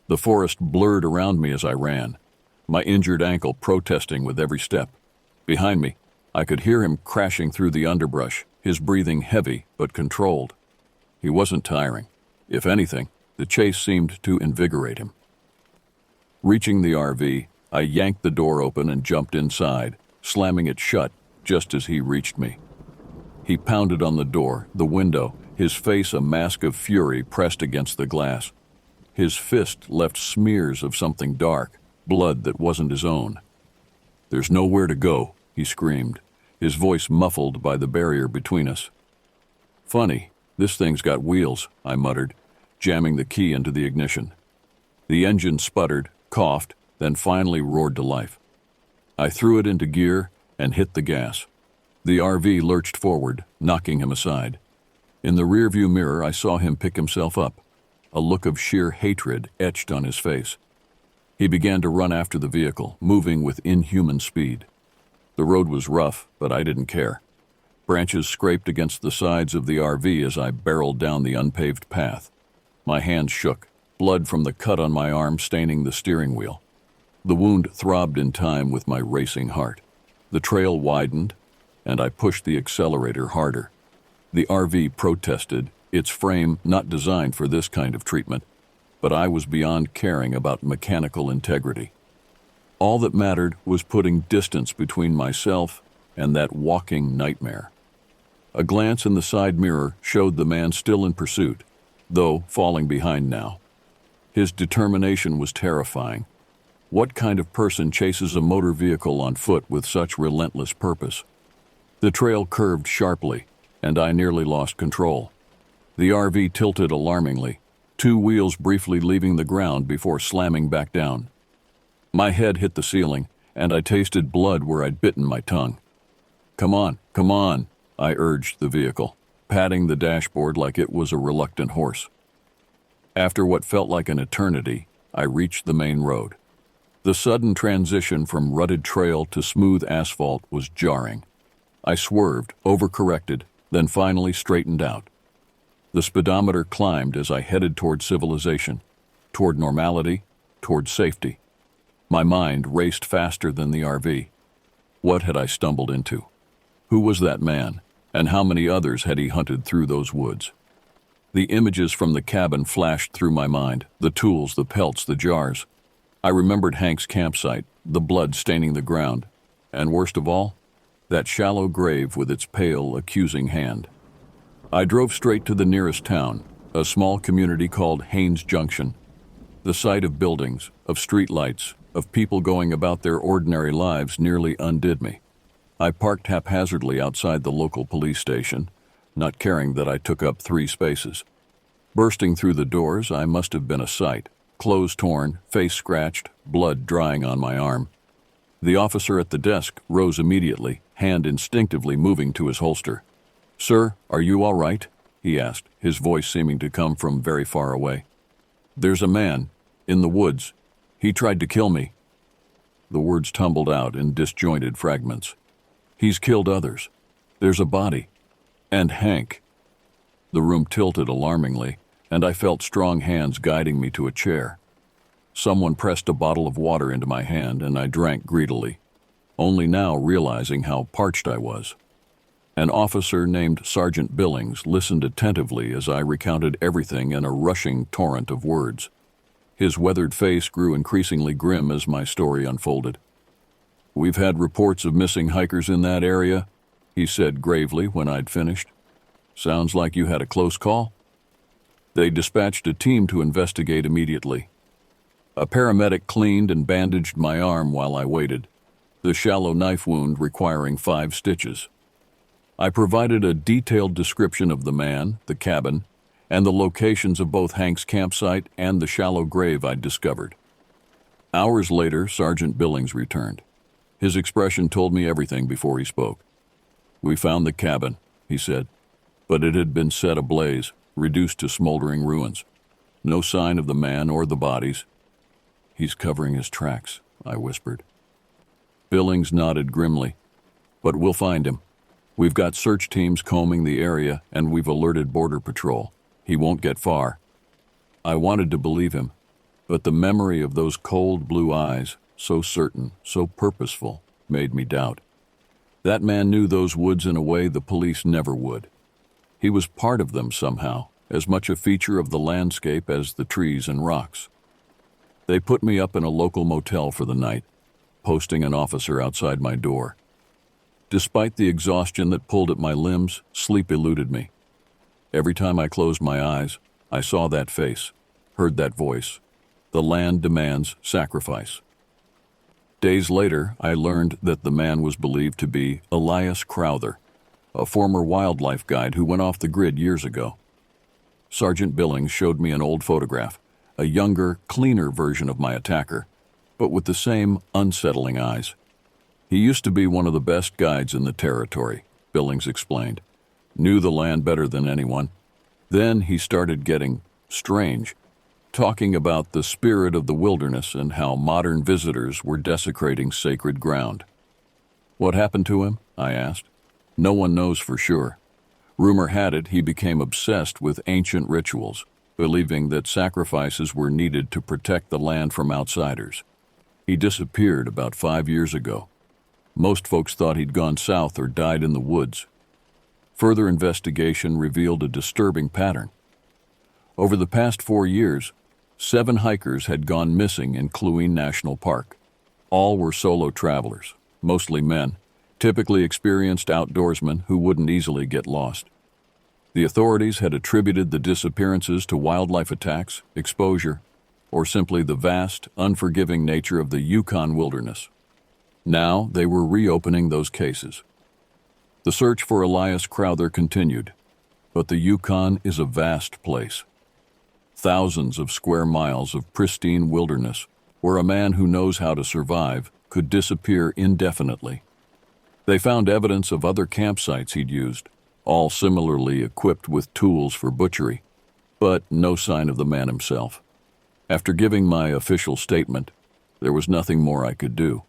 The forest blurred around me as I ran, my injured ankle protesting with every step. Behind me, I could hear him crashing through the underbrush, his breathing heavy but controlled. He wasn't tiring. If anything, the chase seemed to invigorate him. Reaching the RV, I yanked the door open and jumped inside, slamming it shut just as he reached me. He pounded on the door, the window, his face a mask of fury pressed against the glass. His fist left smears of something dark, blood that wasn't his own. "There's nowhere to go," he screamed, his voice muffled by the barrier between us. "Funny, this thing's got wheels," I muttered, jamming the key into the ignition. The engine sputtered, coughed, then finally roared to life. I threw it into gear and hit the gas. The RV lurched forward, knocking him aside. In the rearview mirror, I saw him pick himself up, a look of sheer hatred etched on his face. He began to run after the vehicle, moving with inhuman speed. The road was rough, but I didn't care. Branches scraped against the sides of the RV as I barreled down the unpaved path. My hands shook, blood from the cut on my arm staining the steering wheel. The wound throbbed in time with my racing heart. The trail widened, and I pushed the accelerator harder. The RV protested, its frame not designed for this kind of treatment, but I was beyond caring about mechanical integrity. All that mattered was putting distance between myself and that walking nightmare. A glance in the side mirror showed the man still in pursuit, though falling behind now. His determination was terrifying. What kind of person chases a motor vehicle on foot with such relentless purpose? The trail curved sharply, and I nearly lost control. The RV tilted alarmingly, two wheels briefly leaving the ground before slamming back down. My head hit the ceiling, and I tasted blood where I'd bitten my tongue. Come on, I urged the vehicle, patting the dashboard like it was a reluctant horse. After what felt like an eternity, I reached the main road. The sudden transition from rutted trail to smooth asphalt was jarring. I swerved, overcorrected, then finally straightened out. The speedometer climbed as I headed toward civilization, toward normality, toward safety. My mind raced faster than the RV. What had I stumbled into? Who was that man, and how many others had he hunted through those woods? The images from the cabin flashed through my mind, the tools, the pelts, the jars. I remembered Hank's campsite, the blood staining the ground, and worst of all, that shallow grave with its pale, accusing hand. I drove straight to the nearest town, a small community called Haines Junction. The sight of buildings, of streetlights, of people going about their ordinary lives nearly undid me. I parked haphazardly outside the local police station, not caring that I took up 3 spaces. Bursting through the doors, I must have been a sight. Clothes torn, face scratched, blood drying on my arm. The officer at the desk rose immediately, hand instinctively moving to his holster. "Sir, are you all right?" he asked, his voice seeming to come from very far away. "There's a man, in the woods. He tried to kill me." The words tumbled out in disjointed fragments. "He's killed others. There's a body. And Hank." The room tilted alarmingly, and I felt strong hands guiding me to a chair. Someone pressed a bottle of water into my hand, and I drank greedily, only now realizing how parched I was. An officer named Sergeant Billings listened attentively as I recounted everything in a rushing torrent of words. His weathered face grew increasingly grim as my story unfolded. "We've had reports of missing hikers in that area," he said gravely when I'd finished. "Sounds like you had a close call." They dispatched a team to investigate immediately. A paramedic cleaned and bandaged my arm while I waited, the shallow knife wound requiring 5 stitches. I provided a detailed description of the man, the cabin, and the locations of both Hank's campsite and the shallow grave I'd discovered. Hours later, Sergeant Billings returned. His expression told me everything before he spoke. "We found the cabin," he said, "but it had been set ablaze, reduced to smoldering ruins. No sign of the man or the bodies." "He's covering his tracks," I whispered. Billings nodded grimly. "But we'll find him. We've got search teams combing the area, and we've alerted Border Patrol. He won't get far." I wanted to believe him, but the memory of those cold blue eyes, so certain, so purposeful, made me doubt. That man knew those woods in a way the police never would. He was part of them somehow, as much a feature of the landscape as the trees and rocks. They put me up in a local motel for the night, posting an officer outside my door. Despite the exhaustion that pulled at my limbs, sleep eluded me. Every time I closed my eyes, I saw that face, heard that voice. The land demands sacrifice. Days later, I learned that the man was believed to be Elias Crowther, a former wildlife guide who went off the grid years ago. Sergeant Billings showed me an old photograph, a younger, cleaner version of my attacker, but with the same unsettling eyes. "He used to be one of the best guides in the territory," Billings explained. "Knew the land better than anyone. Then he started getting strange, talking about the spirit of the wilderness and how modern visitors were desecrating sacred ground." "What happened to him?" I asked. "No one knows for sure. Rumor had it he became obsessed with ancient rituals, believing that sacrifices were needed to protect the land from outsiders. He disappeared about 5 years ago. Most folks thought he'd gone south or died in the woods." Further investigation revealed a disturbing pattern. Over the past 4 years, 7 hikers had gone missing in Kluane National Park. All were solo travelers, mostly men, typically experienced outdoorsmen who wouldn't easily get lost. The authorities had attributed the disappearances to wildlife attacks, exposure, or simply the vast, unforgiving nature of the Yukon wilderness. Now they were reopening those cases. The search for Elias Crowther continued, but the Yukon is a vast place. Thousands of square miles of pristine wilderness where a man who knows how to survive could disappear indefinitely. They found evidence of other campsites he'd used, all similarly equipped with tools for butchery, but no sign of the man himself. After giving my official statement, there was nothing more I could do.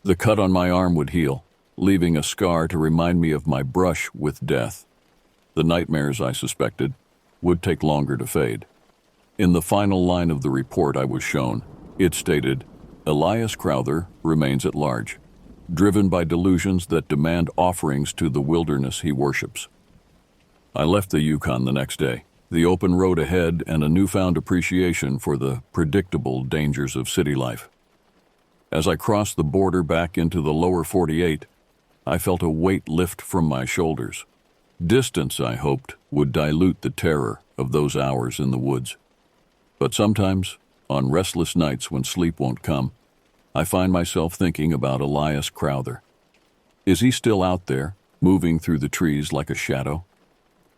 The cut on my arm would heal, leaving a scar to remind me of my brush with death. The nightmares, I suspected, would take longer to fade. In the final line of the report I was shown, it stated, "Elias Crowther remains at large, driven by delusions that demand offerings to the wilderness he worships." I left the Yukon the next day, the open road ahead and a newfound appreciation for the predictable dangers of city life. As I crossed the border back into the lower 48, I felt a weight lift from my shoulders. Distance, I hoped, would dilute the terror of those hours in the woods. But sometimes, on restless nights when sleep won't come, I find myself thinking about Elias Crowther. Is he still out there, moving through the trees like a shadow?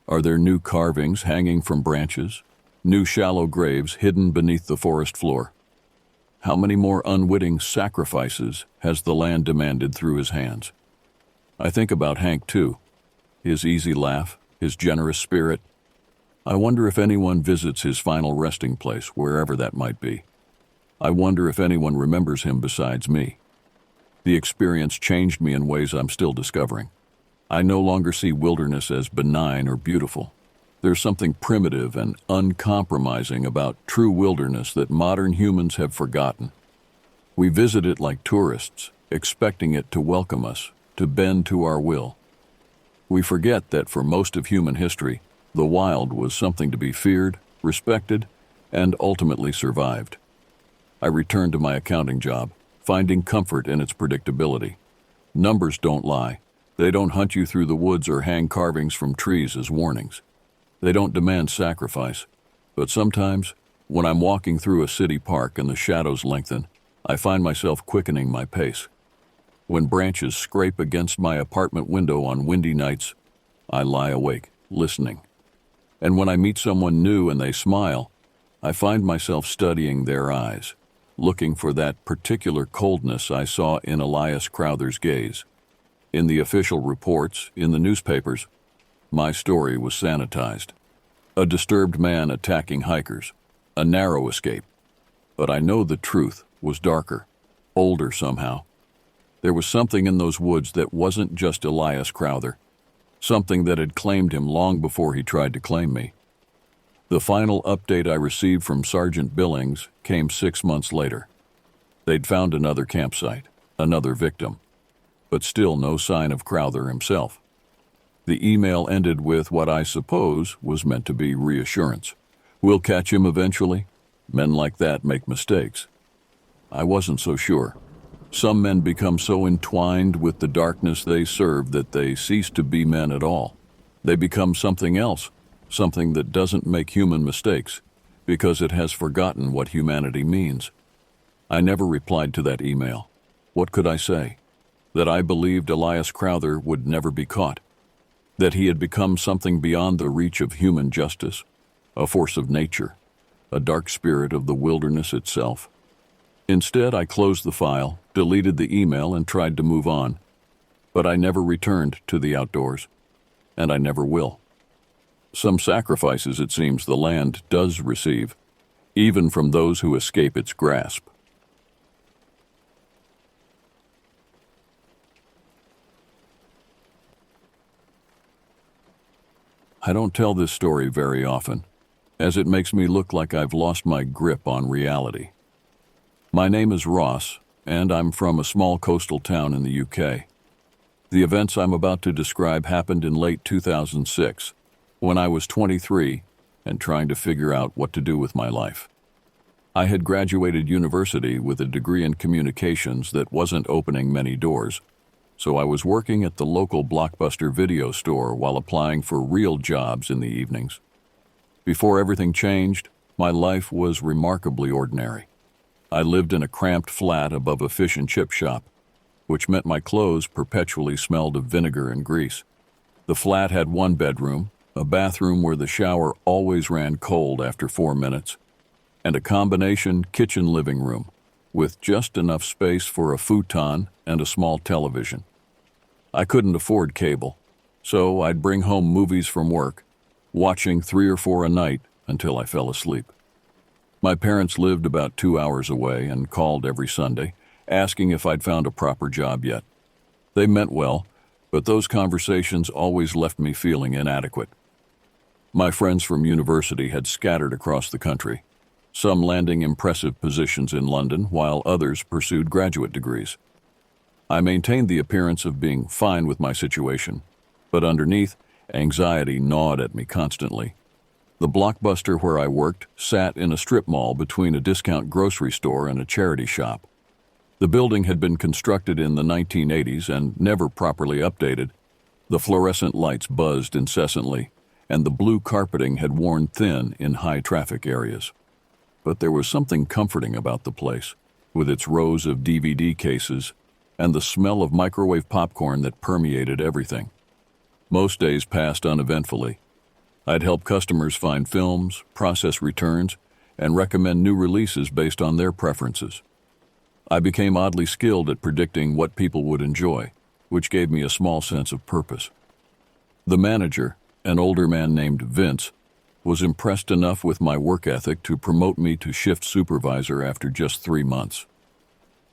Are there new carvings hanging from branches, new shallow graves hidden beneath the forest floor? How many more unwitting sacrifices has the land demanded through his hands? I think about Hank, too. His easy laugh, his generous spirit. I wonder if anyone visits his final resting place, wherever that might be. I wonder if anyone remembers him besides me. The experience changed me in ways I'm still discovering. I no longer see wilderness as benign or beautiful. There's something primitive and uncompromising about true wilderness that modern humans have forgotten. We visit it like tourists, expecting it to welcome us, to bend to our will. We forget that for most of human history, the wild was something to be feared, respected, and ultimately survived. I returned to my accounting job, finding comfort in its predictability. Numbers don't lie. They don't hunt you through the woods or hang carvings from trees as warnings. They don't demand sacrifice. But sometimes, when I'm walking through a city park and the shadows lengthen, I find myself quickening my pace. When branches scrape against my apartment window on windy nights, I lie awake, listening. And when I meet someone new and they smile, I find myself studying their eyes, looking for that particular coldness I saw in Elias Crowther's gaze. In the official reports, in the newspapers, my story was sanitized. A disturbed man attacking hikers, a narrow escape. But I know the truth was darker, older somehow. There was something in those woods that wasn't just Elias Crowther, something that had claimed him long before he tried to claim me. The final update I received from Sergeant Billings came 6 months later. They'd found another campsite, another victim, but still no sign of Crowther himself. The email ended with what I suppose was meant to be reassurance. "We'll catch him eventually. Men like that make mistakes." I wasn't so sure. Some men become so entwined with the darkness they serve that they cease to be men at all. They become something else, something that doesn't make human mistakes, because it has forgotten what humanity means. I never replied to that email. What could I say? That I believed Elias Crowther would never be caught. That he had become something beyond the reach of human justice, a force of nature, a dark spirit of the wilderness itself. Instead, I closed the file, deleted the email, and tried to move on. But I never returned to the outdoors, and I never will. Some sacrifices, it seems, the land does receive, even from those who escape its grasp. I don't tell this story very often, as it makes me look like I've lost my grip on reality. My name is Ross, and I'm from a small coastal town in the UK. The events I'm about to describe happened in late 2006, when I was 23 and trying to figure out what to do with my life. I had graduated university with a degree in communications that wasn't opening many doors, so I was working at the local Blockbuster video store while applying for real jobs in the evenings. Before everything changed, my life was remarkably ordinary. I lived in a cramped flat above a fish and chip shop, which meant my clothes perpetually smelled of vinegar and grease. The flat had one bedroom, a bathroom where the shower always ran cold after 4 minutes, and a combination kitchen-living room with just enough space for a futon and a small television. I couldn't afford cable, so I'd bring home movies from work, watching 3 or 4 a night until I fell asleep. My parents lived about 2 hours away and called every Sunday, asking if I'd found a proper job yet. They meant well, but those conversations always left me feeling inadequate. My friends from university had scattered across the country, some landing impressive positions in London while others pursued graduate degrees. I maintained the appearance of being fine with my situation, but underneath, anxiety gnawed at me constantly. The Blockbuster where I worked sat in a strip mall between a discount grocery store and a charity shop. The building had been constructed in the 1980s and never properly updated. The fluorescent lights buzzed incessantly, and the blue carpeting had worn thin in high-traffic areas. But there was something comforting about the place, with its rows of DVD cases and the smell of microwave popcorn that permeated everything. Most days passed uneventfully. I'd help customers find films, process returns, and recommend new releases based on their preferences. I became oddly skilled at predicting what people would enjoy, which gave me a small sense of purpose. The manager, an older man named Vince, was impressed enough with my work ethic to promote me to shift supervisor after just 3 months.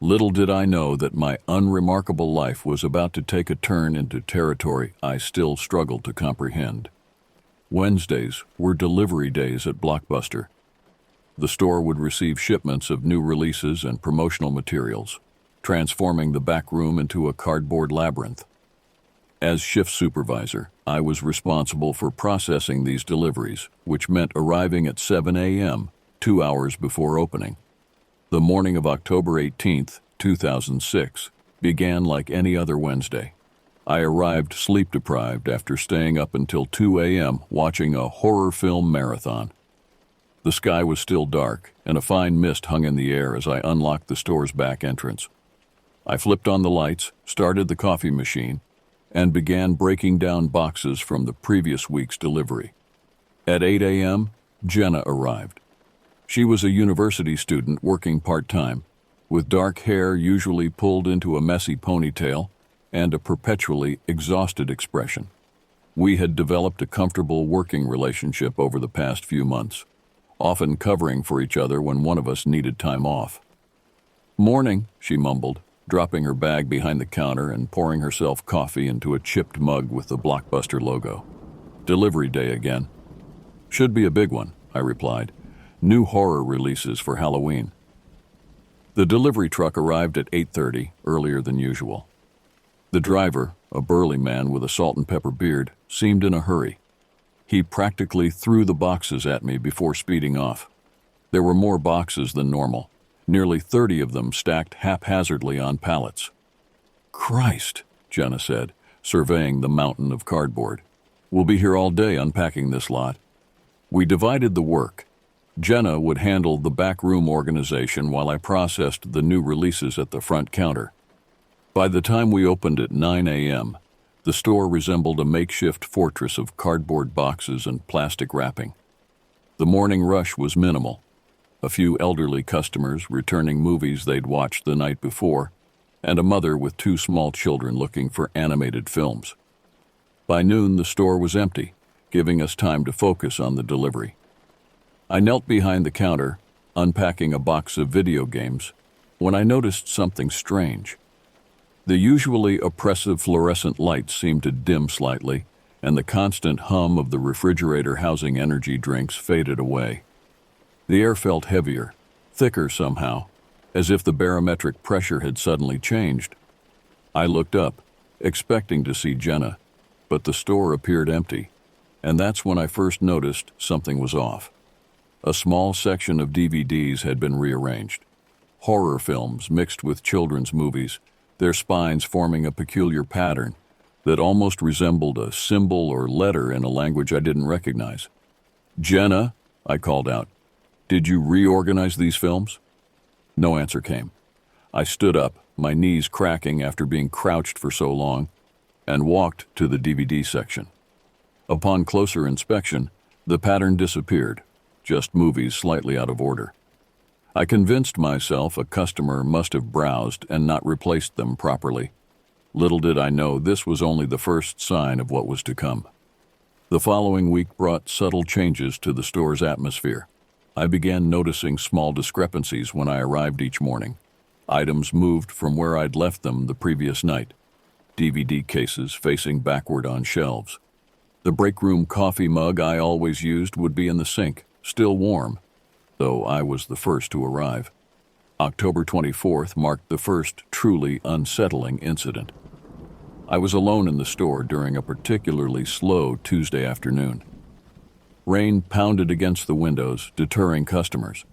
Little did I know that my unremarkable life was about to take a turn into territory I still struggled to comprehend. Wednesdays were delivery days at Blockbuster. The store would receive shipments of new releases and promotional materials, transforming the back room into a cardboard labyrinth. As shift supervisor, I was responsible for processing these deliveries, which meant arriving at 7 a.m., 2 hours before opening. The morning of October 18, 2006, began like any other Wednesday. I arrived sleep-deprived after staying up until 2 a.m. watching a horror film marathon. The sky was still dark, and a fine mist hung in the air as I unlocked the store's back entrance. I flipped on the lights, started the coffee machine, and began breaking down boxes from the previous week's delivery. At 8 a.m., Jenna arrived. She was a university student working part-time, with dark hair usually pulled into a messy ponytail and a perpetually exhausted expression. We had developed a comfortable working relationship over the past few months, often covering for each other when one of us needed time off. "Morning," she mumbled, dropping her bag behind the counter and pouring herself coffee into a chipped mug with the Blockbuster logo. "Delivery day again." "Should be a big one," I replied. "New horror releases for Halloween." The delivery truck arrived at 8:30, earlier than usual. The driver, a burly man with a salt and pepper beard, seemed in a hurry. He practically threw the boxes at me before speeding off. There were more boxes than normal, nearly 30 of them stacked haphazardly on pallets. "Christ," Jenna said, surveying the mountain of cardboard. "We'll be here all day unpacking this lot." We divided the work. Jenna would handle the backroom organization while I processed the new releases at the front counter. By the time we opened at 9 a.m., the store resembled a makeshift fortress of cardboard boxes and plastic wrapping. The morning rush was minimal. A few elderly customers returning movies they'd watched the night before, and a mother with 2 small children looking for animated films. By noon, the store was empty, giving us time to focus on the delivery. I knelt behind the counter, unpacking a box of video games, when I noticed something strange. The usually oppressive fluorescent lights seemed to dim slightly, and the constant hum of the refrigerator housing energy drinks faded away. The air felt heavier, thicker somehow, as if the barometric pressure had suddenly changed. I looked up, expecting to see Jenna, but the store appeared empty, and that's when I first noticed something was off. A small section of DVDs had been rearranged. Horror films mixed with children's movies, their spines forming a peculiar pattern that almost resembled a symbol or letter in a language I didn't recognize. "Jenna," I called out, "did you reorganize these films?" No answer came. I stood up, my knees cracking after being crouched for so long, and walked to the DVD section. Upon closer inspection, the pattern disappeared, just movies slightly out of order. I convinced myself a customer must have browsed and not replaced them properly. Little did I know this was only the first sign of what was to come. The following week brought subtle changes to the store's atmosphere. I began noticing small discrepancies when I arrived each morning. Items moved from where I'd left them the previous night. DVD cases facing backward on shelves. The break room coffee mug I always used would be in the sink, still warm, though I was the first to arrive. October 24th marked the first truly unsettling incident. I was alone in the store during a particularly slow Tuesday afternoon. Rain pounded against the windows, deterring customers.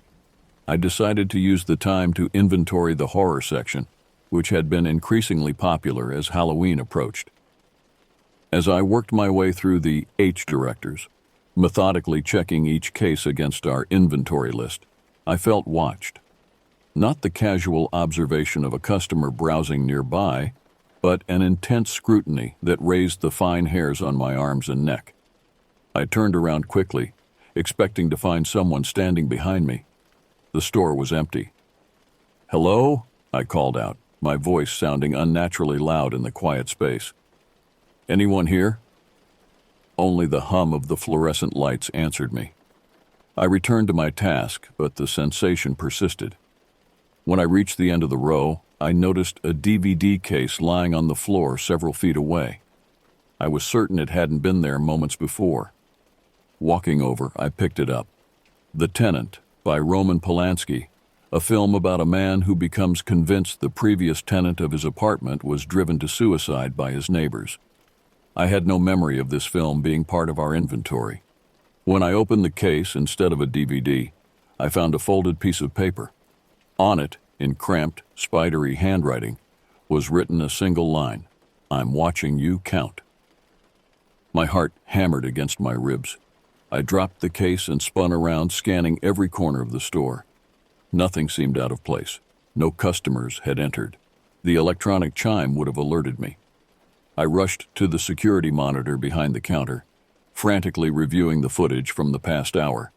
I decided to use the time to inventory the horror section, which had been increasingly popular as Halloween approached. As I worked my way through the H directors, methodically checking each case against our inventory list, I felt watched. Not the casual observation of a customer browsing nearby, but an intense scrutiny that raised the fine hairs on my arms and neck. I turned around quickly, expecting to find someone standing behind me. The store was empty. "Hello?" I called out, my voice sounding unnaturally loud in the quiet space. "Anyone here?" Only the hum of the fluorescent lights answered me. I returned to my task, but the sensation persisted. When I reached the end of the row, I noticed a DVD case lying on the floor several feet away. I was certain it hadn't been there moments before. Walking over, I picked it up. The Tenant, by Roman Polanski, a film about a man who becomes convinced the previous tenant of his apartment was driven to suicide by his neighbors. I had no memory of this film being part of our inventory. When I opened the case instead of a DVD, I found a folded piece of paper. On it, in cramped, spidery handwriting, was written a single line: "I'm watching you count." My heart hammered against my ribs. I dropped the case and spun around, scanning every corner of the store. Nothing seemed out of place. No customers had entered. The electronic chime would have alerted me. I rushed to the security monitor behind the counter, frantically reviewing the footage from the past hour.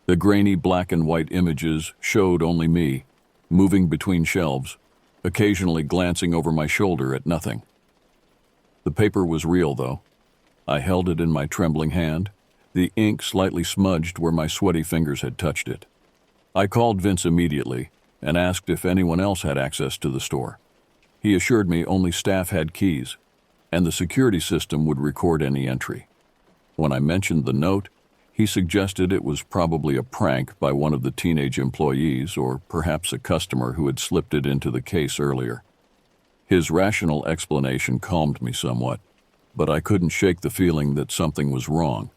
The grainy black and white images showed only me, moving between shelves, occasionally glancing over my shoulder at nothing. The paper was real, though. I held it in my trembling hand, the ink slightly smudged where my sweaty fingers had touched it. I called Vince immediately and asked if anyone else had access to the store. He assured me only staff had keys, and the security system would record any entry. When I mentioned the note, he suggested it was probably a prank by one of the teenage employees or perhaps a customer who had slipped it into the case earlier. His rational explanation calmed me somewhat, but I couldn't shake the feeling that something was wrong.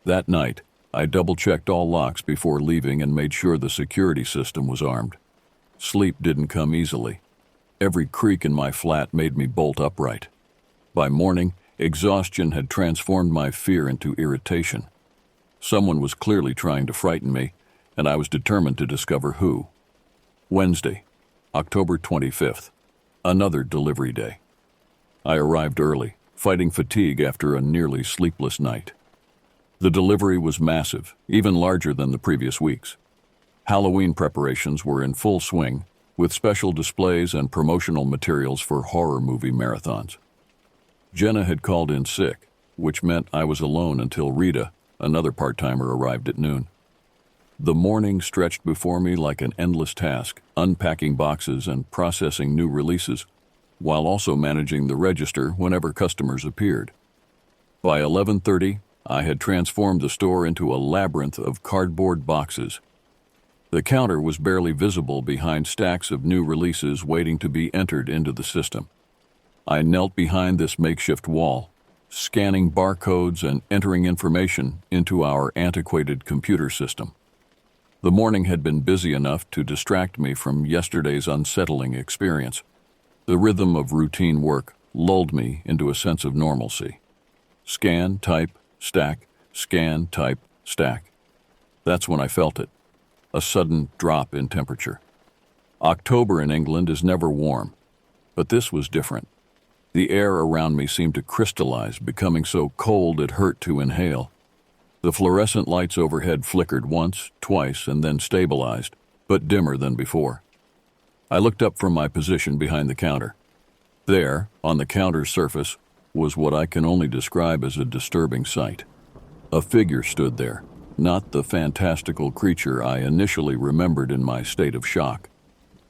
That night, I double-checked all locks before leaving and made sure the security system was armed. Sleep didn't come easily. Every creak in my flat made me bolt upright. By morning, exhaustion had transformed my fear into irritation. Someone was clearly trying to frighten me, and I was determined to discover who. Wednesday, October 25th, another delivery day. I arrived early, fighting fatigue after a nearly sleepless night. The delivery was massive, even larger than the previous weeks. Halloween preparations were in full swing, with special displays and promotional materials for horror movie marathons. Jenna had called in sick, which meant I was alone until Rita, another part-timer, arrived at noon. The morning stretched before me like an endless task, unpacking boxes and processing new releases, while also managing the register whenever customers appeared. By 11:30, I had transformed the store into a labyrinth of cardboard boxes. The counter was barely visible behind stacks of new releases waiting to be entered into the system. I knelt behind this makeshift wall, scanning barcodes and entering information into our antiquated computer system. The morning had been busy enough to distract me from yesterday's unsettling experience. The rhythm of routine work lulled me into a sense of normalcy. Scan, type, stack, scan, type, stack. That's when I felt it, a sudden drop in temperature. October in England is never warm, but this was different. The air around me seemed to crystallize, becoming so cold it hurt to inhale. The fluorescent lights overhead flickered once, twice, and then stabilized, but dimmer than before. I looked up from my position behind the counter. There, on the counter's surface, was what I can only describe as a disturbing sight. A figure stood there, not the fantastical creature I initially remembered in my state of shock,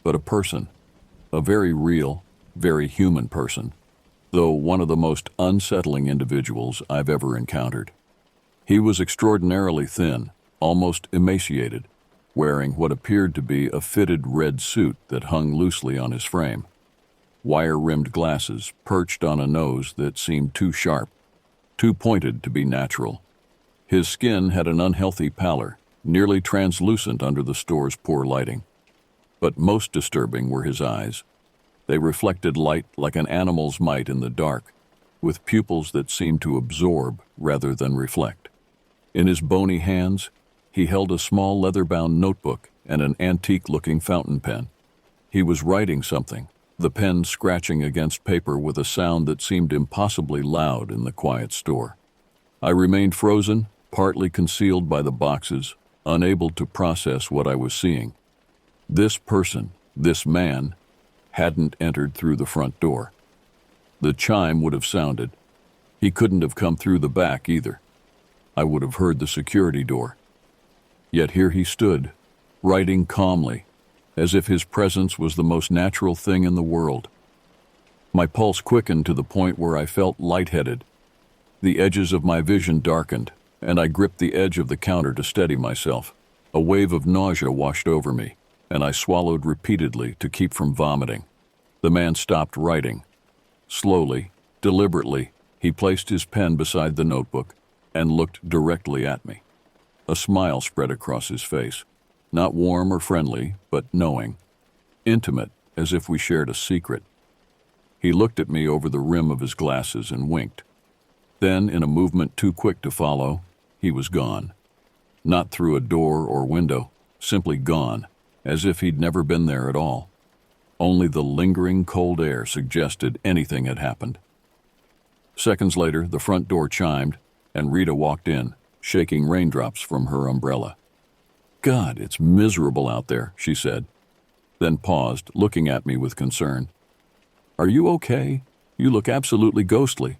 but a person, a very real, very human person, though one of the most unsettling individuals I've ever encountered. He was extraordinarily thin, almost emaciated, wearing what appeared to be a fitted red suit that hung loosely on his frame. Wire-rimmed glasses perched on a nose that seemed too sharp, too pointed to be natural. His skin had an unhealthy pallor, nearly translucent under the store's poor lighting. But most disturbing were his eyes. They reflected light like an animal's might in the dark, with pupils that seemed to absorb rather than reflect. In his bony hands, he held a small leather-bound notebook and an antique-looking fountain pen. He was writing something, the pen scratching against paper with a sound that seemed impossibly loud in the quiet store. I remained frozen, partly concealed by the boxes, unable to process what I was seeing. This person, this man, hadn't entered through the front door. The chime would have sounded. He couldn't have come through the back either. I would have heard the security door. Yet here he stood, writing calmly, as if his presence was the most natural thing in the world. My pulse quickened to the point where I felt lightheaded. The edges of my vision darkened, and I gripped the edge of the counter to steady myself. A wave of nausea washed over me, and I swallowed repeatedly to keep from vomiting. The man stopped writing. Slowly, deliberately, he placed his pen beside the notebook and looked directly at me. A smile spread across his face, not warm or friendly, but knowing, intimate, as if we shared a secret. He looked at me over the rim of his glasses and winked. Then, in a movement too quick to follow, he was gone. Not through a door or window, simply gone, as if he'd never been there at all. Only the lingering cold air suggested anything had happened. Seconds later, the front door chimed, and Rita walked in, shaking raindrops from her umbrella. "God, it's miserable out there," she said, then paused, looking at me with concern. "Are you okay? You look absolutely ghostly."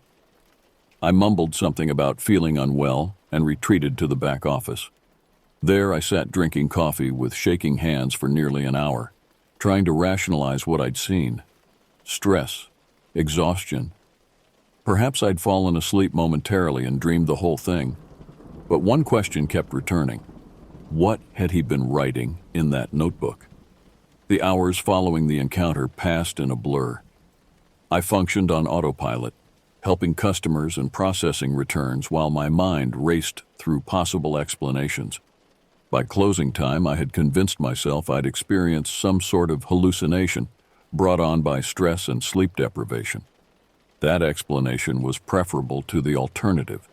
I mumbled something about feeling unwell and retreated to the back office. There I sat drinking coffee with shaking hands for nearly an hour, trying to rationalize what I'd seen. Stress, exhaustion. Perhaps I'd fallen asleep momentarily and dreamed the whole thing. But one question kept returning. What had he been writing in that notebook? The hours following the encounter passed in a blur. I functioned on autopilot, helping customers and processing returns while my mind raced through possible explanations. By closing time, I had convinced myself I'd experienced some sort of hallucination brought on by stress and sleep deprivation. That explanation was preferable to the alternative,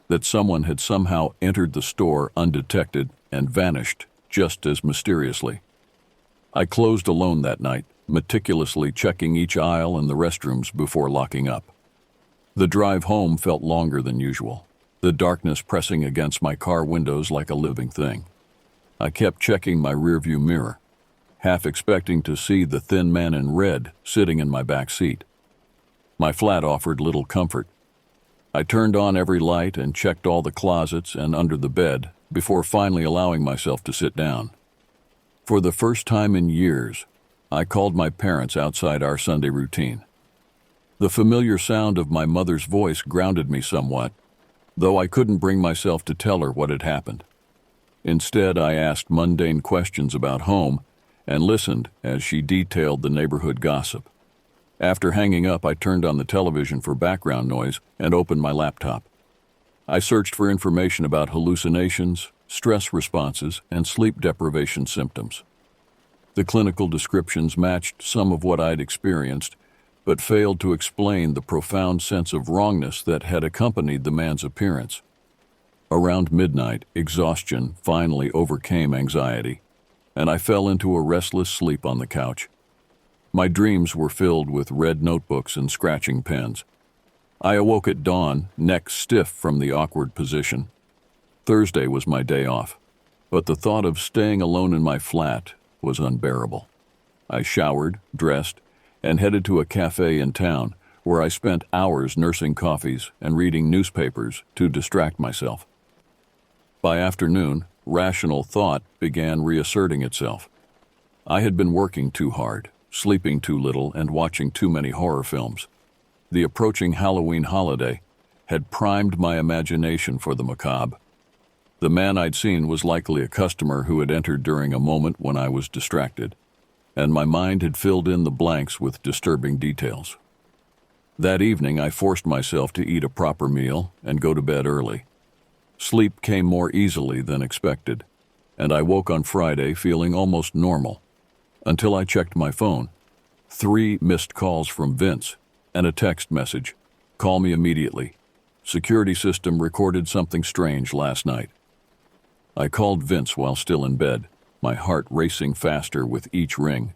that someone had somehow entered the store undetected and vanished just as mysteriously. I closed alone that night, meticulously checking each aisle and the restrooms before locking up. The drive home felt longer than usual, the darkness pressing against my car windows like a living thing. I kept checking my rearview mirror, half expecting to see the thin man in red sitting in my back seat. My flat offered little comfort. I turned on every light and checked all the closets and under the bed before finally allowing myself to sit down. For the first time in years, I called my parents outside our Sunday routine. The familiar sound of my mother's voice grounded me somewhat, though I couldn't bring myself to tell her what had happened. Instead, I asked mundane questions about home and listened as she detailed the neighborhood gossip. After hanging up, I turned on the television for background noise and opened my laptop. I searched for information about hallucinations, stress responses, and sleep deprivation symptoms. The clinical descriptions matched some of what I'd experienced, but failed to explain the profound sense of wrongness that had accompanied the man's appearance. Around midnight, exhaustion finally overcame anxiety, and I fell into a restless sleep on the couch. My dreams were filled with red notebooks and scratching pens. I awoke at dawn, neck stiff from the awkward position. Thursday was my day off, but the thought of staying alone in my flat was unbearable. I showered, dressed, and headed to a cafe in town where I spent hours nursing coffees and reading newspapers to distract myself. By afternoon, rational thought began reasserting itself. I had been working too hard, sleeping too little, and watching too many horror films. The approaching Halloween holiday had primed my imagination for the macabre. The man I'd seen was likely a customer who had entered during a moment when I was distracted, and my mind had filled in the blanks with disturbing details. That evening, I forced myself to eat a proper meal and go to bed early. Sleep came more easily than expected, and I woke on Friday feeling almost normal, until I checked my phone. 3 missed calls from Vince and a text message. Call me immediately. Security system recorded something strange last night. I called Vince while still in bed, my heart racing faster with each ring.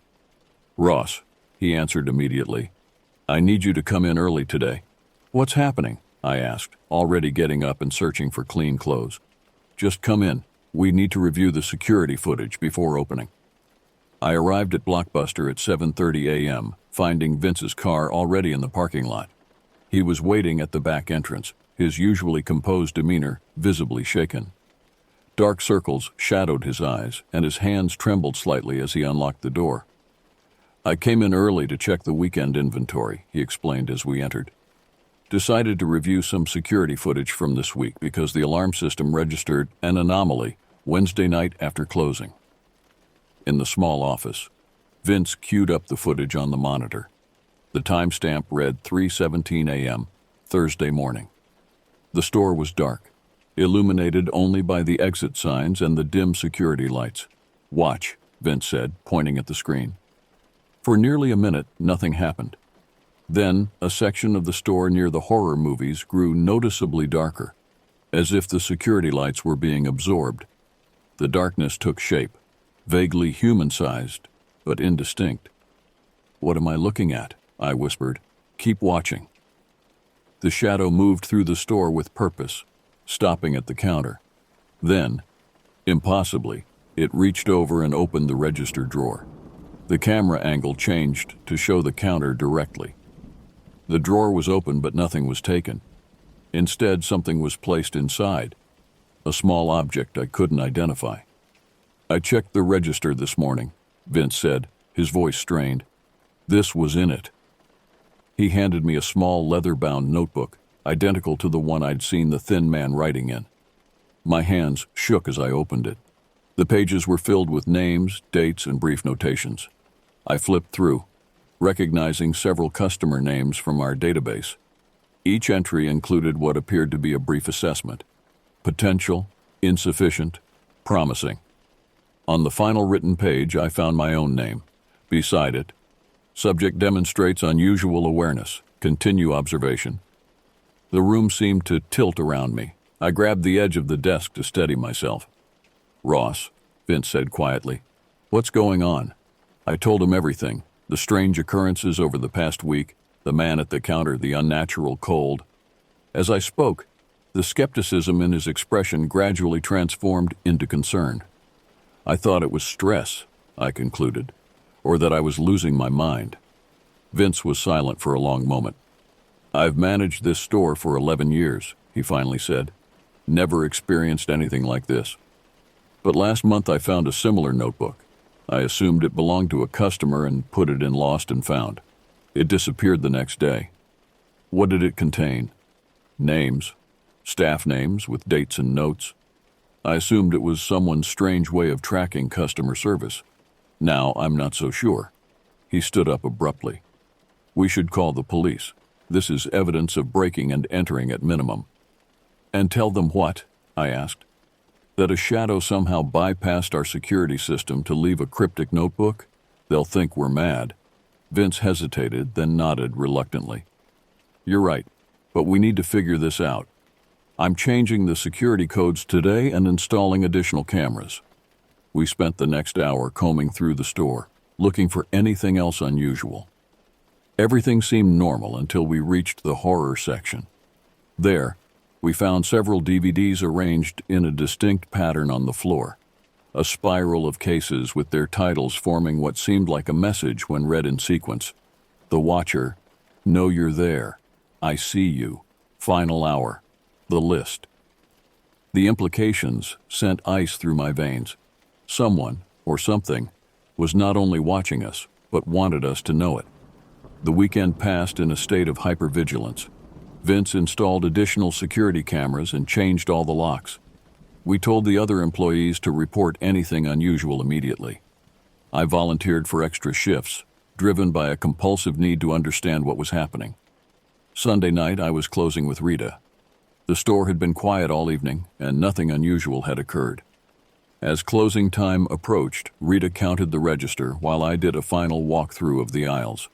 Ross, he answered immediately. I need you to come in early today. What's happening? I asked, already getting up and searching for clean clothes. Just come in. We need to review the security footage before opening. I arrived at Blockbuster at 7:30 a.m., finding Vince's car already in the parking lot. He was waiting at the back entrance, his usually composed demeanor visibly shaken. Dark circles shadowed his eyes, and his hands trembled slightly as he unlocked the door. I came in early to check the weekend inventory, he explained as we entered. Decided to review some security footage from this week because the alarm system registered an anomaly Wednesday night after closing. In the small office, Vince queued up the footage on the monitor. The timestamp read 3:17 a.m., Thursday morning. The store was dark, illuminated only by the exit signs and the dim security lights. Watch, Vince said, pointing at the screen. For nearly a minute, nothing happened. Then, a section of the store near the horror movies grew noticeably darker, as if the security lights were being absorbed. The darkness took shape, vaguely human-sized, but indistinct. What am I looking at? I whispered. Keep watching. The shadow moved through the store with purpose, stopping at the counter. Then, impossibly, it reached over and opened the register drawer. The camera angle changed to show the counter directly. The drawer was open, but nothing was taken. Instead, something was placed inside, a small object I couldn't identify. I checked the register this morning, Vince said, his voice strained. This was in it. He handed me a small leather-bound notebook, identical to the one I'd seen the thin man writing in. My hands shook as I opened it. The pages were filled with names, dates, and brief notations. I flipped through, recognizing several customer names from our database. Each entry included what appeared to be a brief assessment: potential, insufficient, promising. On the final written page, I found my own name. Beside it, subject demonstrates unusual awareness. Continue observation. The room seemed to tilt around me. I grabbed the edge of the desk to steady myself. Ross, Vince said quietly, what's going on? I told him everything. The strange occurrences over the past week, the man at the counter, the unnatural cold. As I spoke, the skepticism in his expression gradually transformed into concern. I thought it was stress, I concluded, or that I was losing my mind. Vince was silent for a long moment. I've managed this store for 11 years, he finally said. Never experienced anything like this. But last month I found a similar notebook. I assumed it belonged to a customer and put it in Lost and Found. It disappeared the next day. What did it contain? Names. Staff names with dates and notes. I assumed it was someone's strange way of tracking customer service. Now I'm not so sure. He stood up abruptly. We should call the police. This is evidence of breaking and entering at minimum. And tell them what? I asked. That a shadow somehow bypassed our security system to leave a cryptic notebook? They'll think we're mad. Vince hesitated, then nodded reluctantly. You're right, but we need to figure this out. I'm changing the security codes today and installing additional cameras. We spent the next hour combing through the store, looking for anything else unusual. Everything seemed normal until we reached the horror section. There, we found several DVDs arranged in a distinct pattern on the floor, a spiral of cases with their titles forming what seemed like a message when read in sequence. The Watcher, Know You're There, I See You, Final Hour, The List. The implications sent ice through my veins. Someone, or something, was not only watching us, but wanted us to know it. The weekend passed in a state of hypervigilance. Vince installed additional security cameras and changed all the locks. We told the other employees to report anything unusual immediately. I volunteered for extra shifts, driven by a compulsive need to understand what was happening. Sunday night, I was closing with Rita. The store had been quiet all evening, and nothing unusual had occurred. As closing time approached, Rita counted the register while I did a final walkthrough of the aisles.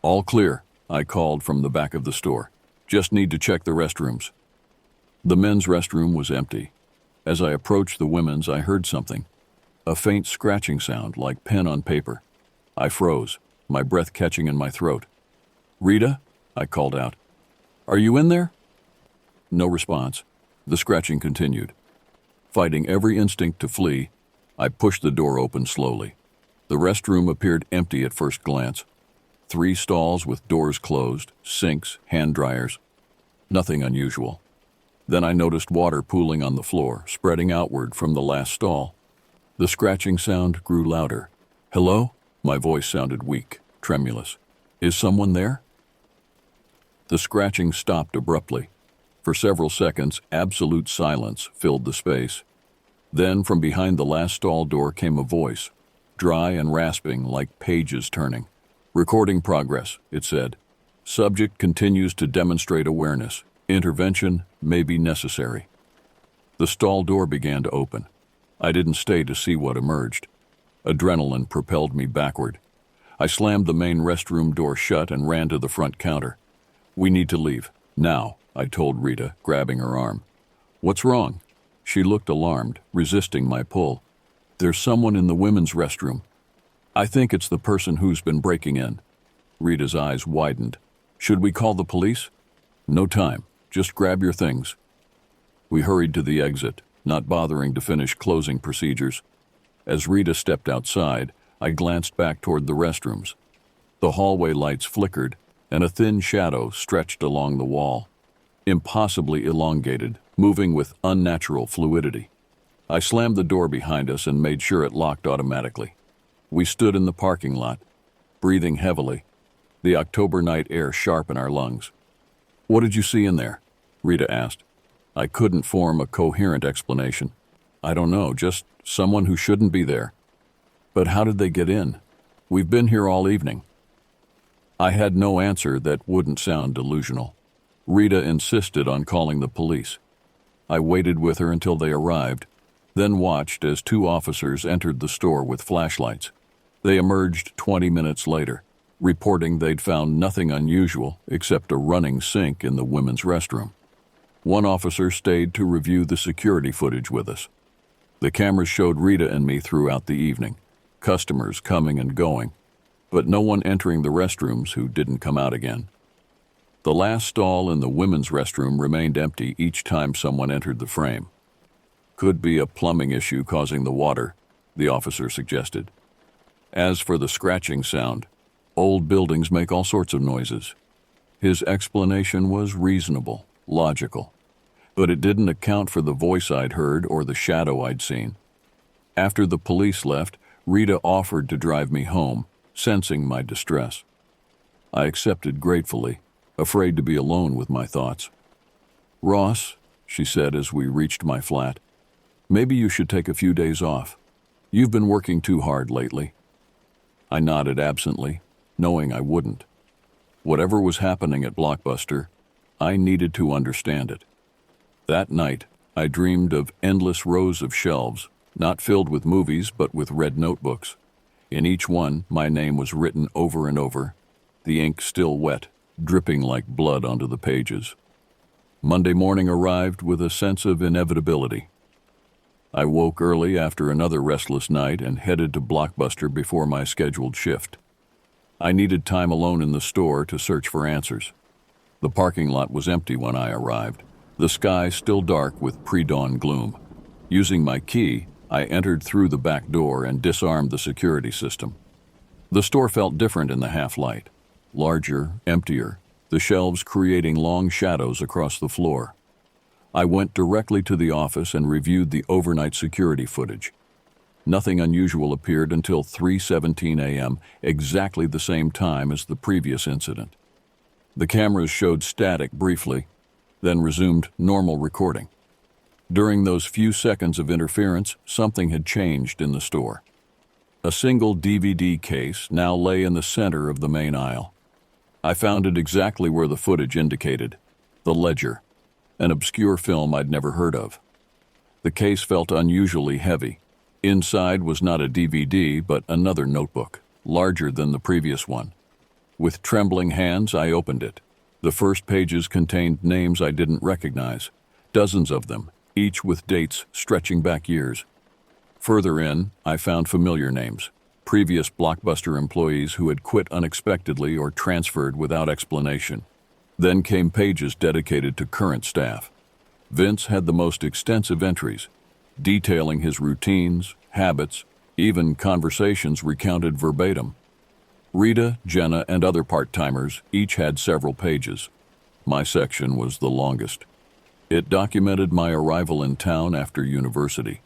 All clear, I called from the back of the store. Just need to check the restrooms. The men's restroom was empty. As I approached the women's, I heard something. A faint scratching sound, like pen on paper. I froze, my breath catching in my throat. Rita? I called out. Are you in there? No response. The scratching continued. Fighting every instinct to flee, I pushed the door open slowly. The restroom appeared empty at first glance. 3 stalls with doors closed, sinks, hand dryers. Nothing unusual. Then I noticed water pooling on the floor, spreading outward from the last stall. The scratching sound grew louder. Hello? My voice sounded weak, tremulous. Is someone there? The scratching stopped abruptly. For several seconds, absolute silence filled the space. Then, from behind the last stall door came a voice, dry and rasping like pages turning. Recording progress, it said. Subject continues to demonstrate awareness. Intervention may be necessary. The stall door began to open. I didn't stay to see what emerged. Adrenaline propelled me backward. I slammed the main restroom door shut and ran to the front counter. We need to leave. Now, I told Rita, grabbing her arm. What's wrong? She looked alarmed, resisting my pull. There's someone in the women's restroom. I think it's the person who's been breaking in. Rita's eyes widened. Should we call the police? No time. Just grab your things. We hurried to the exit, not bothering to finish closing procedures. As Rita stepped outside, I glanced back toward the restrooms. The hallway lights flickered, and a thin shadow stretched along the wall. Impossibly elongated, moving with unnatural fluidity. I slammed the door behind us and made sure it locked automatically. We stood in the parking lot, breathing heavily, the October night air sharp in our lungs. What did you see in there? Rita asked. I couldn't form a coherent explanation. I don't know, just someone who shouldn't be there. But how did they get in? We've been here all evening. I had no answer that wouldn't sound delusional. Rita insisted on calling the police. I waited with her until they arrived, then watched as 2 officers entered the store with flashlights. They emerged 20 minutes later, reporting they'd found nothing unusual except a running sink in the women's restroom. One officer stayed to review the security footage with us. The cameras showed Rita and me throughout the evening, customers coming and going, but no one entering the restrooms who didn't come out again. The last stall in the women's restroom remained empty each time someone entered the frame. Could be a plumbing issue causing the water, the officer suggested. As for the scratching sound, old buildings make all sorts of noises. His explanation was reasonable, logical, but it didn't account for the voice I'd heard or the shadow I'd seen. After the police left, Rita offered to drive me home, sensing my distress. I accepted gratefully, afraid to be alone with my thoughts. Ross, she said as we reached my flat, maybe you should take a few days off. You've been working too hard lately. I nodded absently, knowing I wouldn't. Whatever was happening at Blockbuster, I needed to understand it. That night, I dreamed of endless rows of shelves, not filled with movies but with red notebooks. In each one, my name was written over and over, the ink still wet, dripping like blood onto the pages. Monday morning arrived with a sense of inevitability. I woke early after another restless night and headed to Blockbuster before my scheduled shift. I needed time alone in the store to search for answers. The parking lot was empty when I arrived, the sky still dark with pre-dawn gloom. Using my key, I entered through the back door and disarmed the security system. The store felt different in the half-light, larger, emptier, the shelves creating long shadows across the floor. I went directly to the office and reviewed the overnight security footage. Nothing unusual appeared until 3:17 a.m., exactly the same time as the previous incident. The cameras showed static briefly, then resumed normal recording. During those few seconds of interference, something had changed in the store. A single DVD case now lay in the center of the main aisle. I found it exactly where the footage indicated, the Ledger, an obscure film I'd never heard of. The case felt unusually heavy. Inside was not a DVD, but another notebook, larger than the previous one. With trembling hands, I opened it. The first pages contained names I didn't recognize, dozens of them, each with dates stretching back years. Further in, I found familiar names, previous Blockbuster employees who had quit unexpectedly or transferred without explanation. Then came pages dedicated to current staff. Vince had the most extensive entries, detailing his routines, habits, even conversations recounted verbatim. Rita, Jenna, and other part-timers each had several pages. My section was the longest. It documented my arrival in town after university,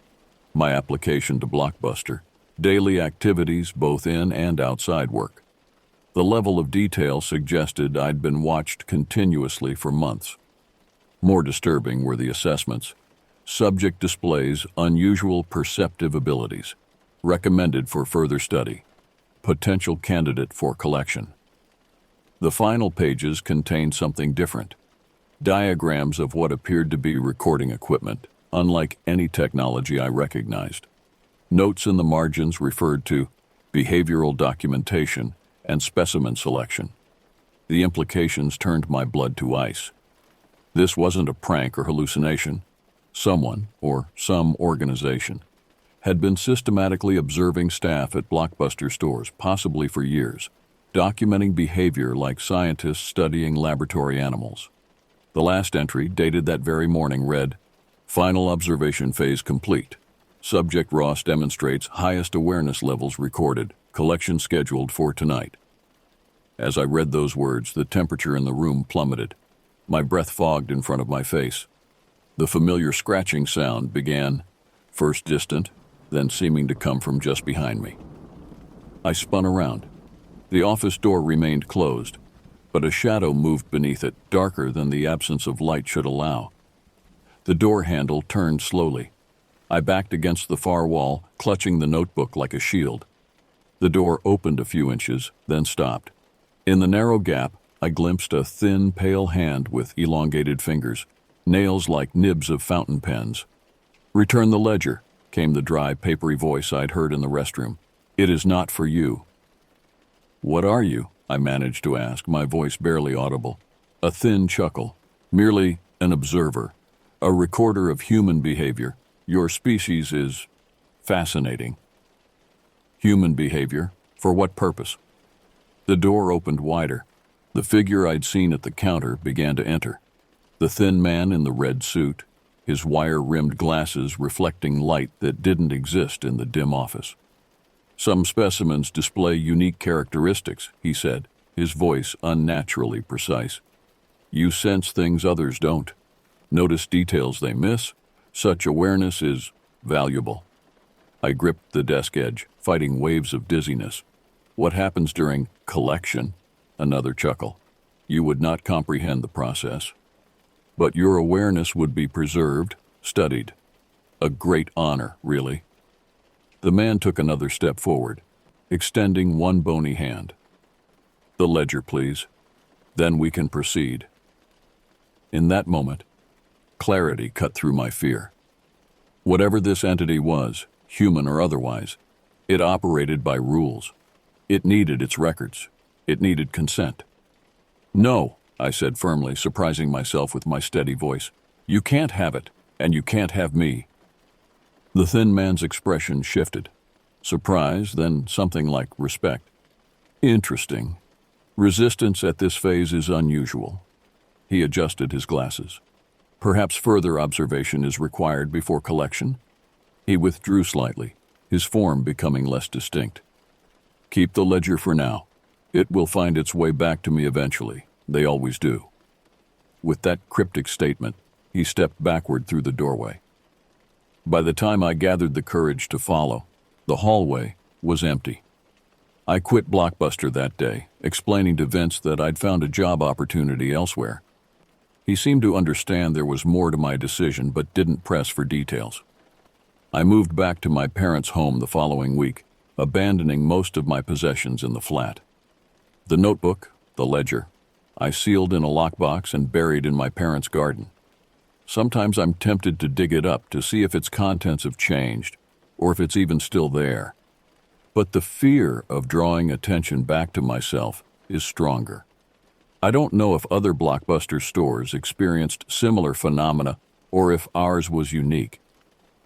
my application to Blockbuster, daily activities both in and outside work. The level of detail suggested I'd been watched continuously for months. More disturbing were the assessments. Subject displays unusual perceptive abilities, recommended for further study, potential candidate for collection. The final pages contained something different. Diagrams of what appeared to be recording equipment, unlike any technology I recognized. Notes in the margins referred to behavioral documentation and specimen selection. The implications turned my blood to ice. This wasn't a prank or hallucination. Someone, or some organization, had been systematically observing staff at Blockbuster stores, possibly for years, documenting behavior like scientists studying laboratory animals. The last entry, dated that very morning, read, "Final observation phase complete. Subject Ross demonstrates highest awareness levels recorded. Collection scheduled for tonight." As I read those words, the temperature in the room plummeted. My breath fogged in front of my face. The familiar scratching sound began, first distant, then seeming to come from just behind me. I spun around. The office door remained closed, but a shadow moved beneath it, darker than the absence of light should allow. The door handle turned slowly. I backed against the far wall, clutching the notebook like a shield. The door opened a few inches, then stopped. In the narrow gap, I glimpsed a thin, pale hand with elongated fingers, nails like nibs of fountain pens. "Return the ledger," came the dry, papery voice I'd heard in the restroom. "It is not for you." "What are you?" I managed to ask, my voice barely audible. A thin chuckle. "Merely an observer, a recorder of human behavior. Your species is fascinating." "Human behavior? For what purpose?" The door opened wider. The figure I'd seen at the counter began to enter. The thin man in the red suit, his wire-rimmed glasses reflecting light that didn't exist in the dim office. "Some specimens display unique characteristics," he said, his voice unnaturally precise. "You sense things others don't. Notice details they miss. Such awareness is valuable." I gripped the desk edge, fighting waves of dizziness. "What happens during collection?" Another chuckle. "You would not comprehend the process. But your awareness would be preserved, studied. A great honor, really." The man took another step forward, extending one bony hand. "The ledger, please." Then we can proceed. In that moment, clarity cut through my fear. Whatever this entity was, human or otherwise, it operated by rules. It needed its records. It needed consent. "No," I said firmly, surprising myself with my steady voice. "You can't have it, and you can't have me." The thin man's expression shifted. Surprise, then something like respect. Interesting. Resistance at this phase is unusual. He adjusted his glasses. Perhaps further observation is required before collection? He withdrew slightly, his form becoming less distinct. "Keep the ledger for now. It will find its way back to me eventually. They always do." With that cryptic statement, he stepped backward through the doorway. By the time I gathered the courage to follow, the hallway was empty. I quit Blockbuster that day, explaining to Vince that I'd found a job opportunity elsewhere. He seemed to understand there was more to my decision but didn't press for details. I moved back to my parents' home the following week, abandoning most of my possessions in the flat. The notebook, the ledger, I sealed in a lockbox and buried in my parents' garden. Sometimes I'm tempted to dig it up to see if its contents have changed, or if it's even still there. But the fear of drawing attention back to myself is stronger. I don't know if other Blockbuster stores experienced similar phenomena or if ours was unique.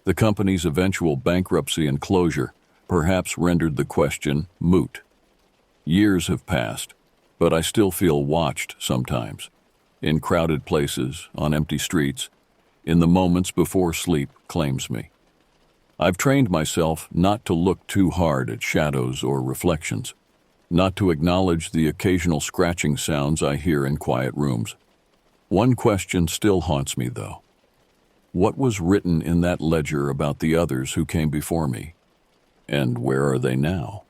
The company's eventual bankruptcy and closure perhaps rendered the question moot. Years have passed, but I still feel watched sometimes. In crowded places, on empty streets, in the moments before sleep claims me. I've trained myself not to look too hard at shadows or reflections, not to acknowledge the occasional scratching sounds I hear in quiet rooms. One question still haunts me, though. What was written in that ledger about the others who came before me? And where are they now?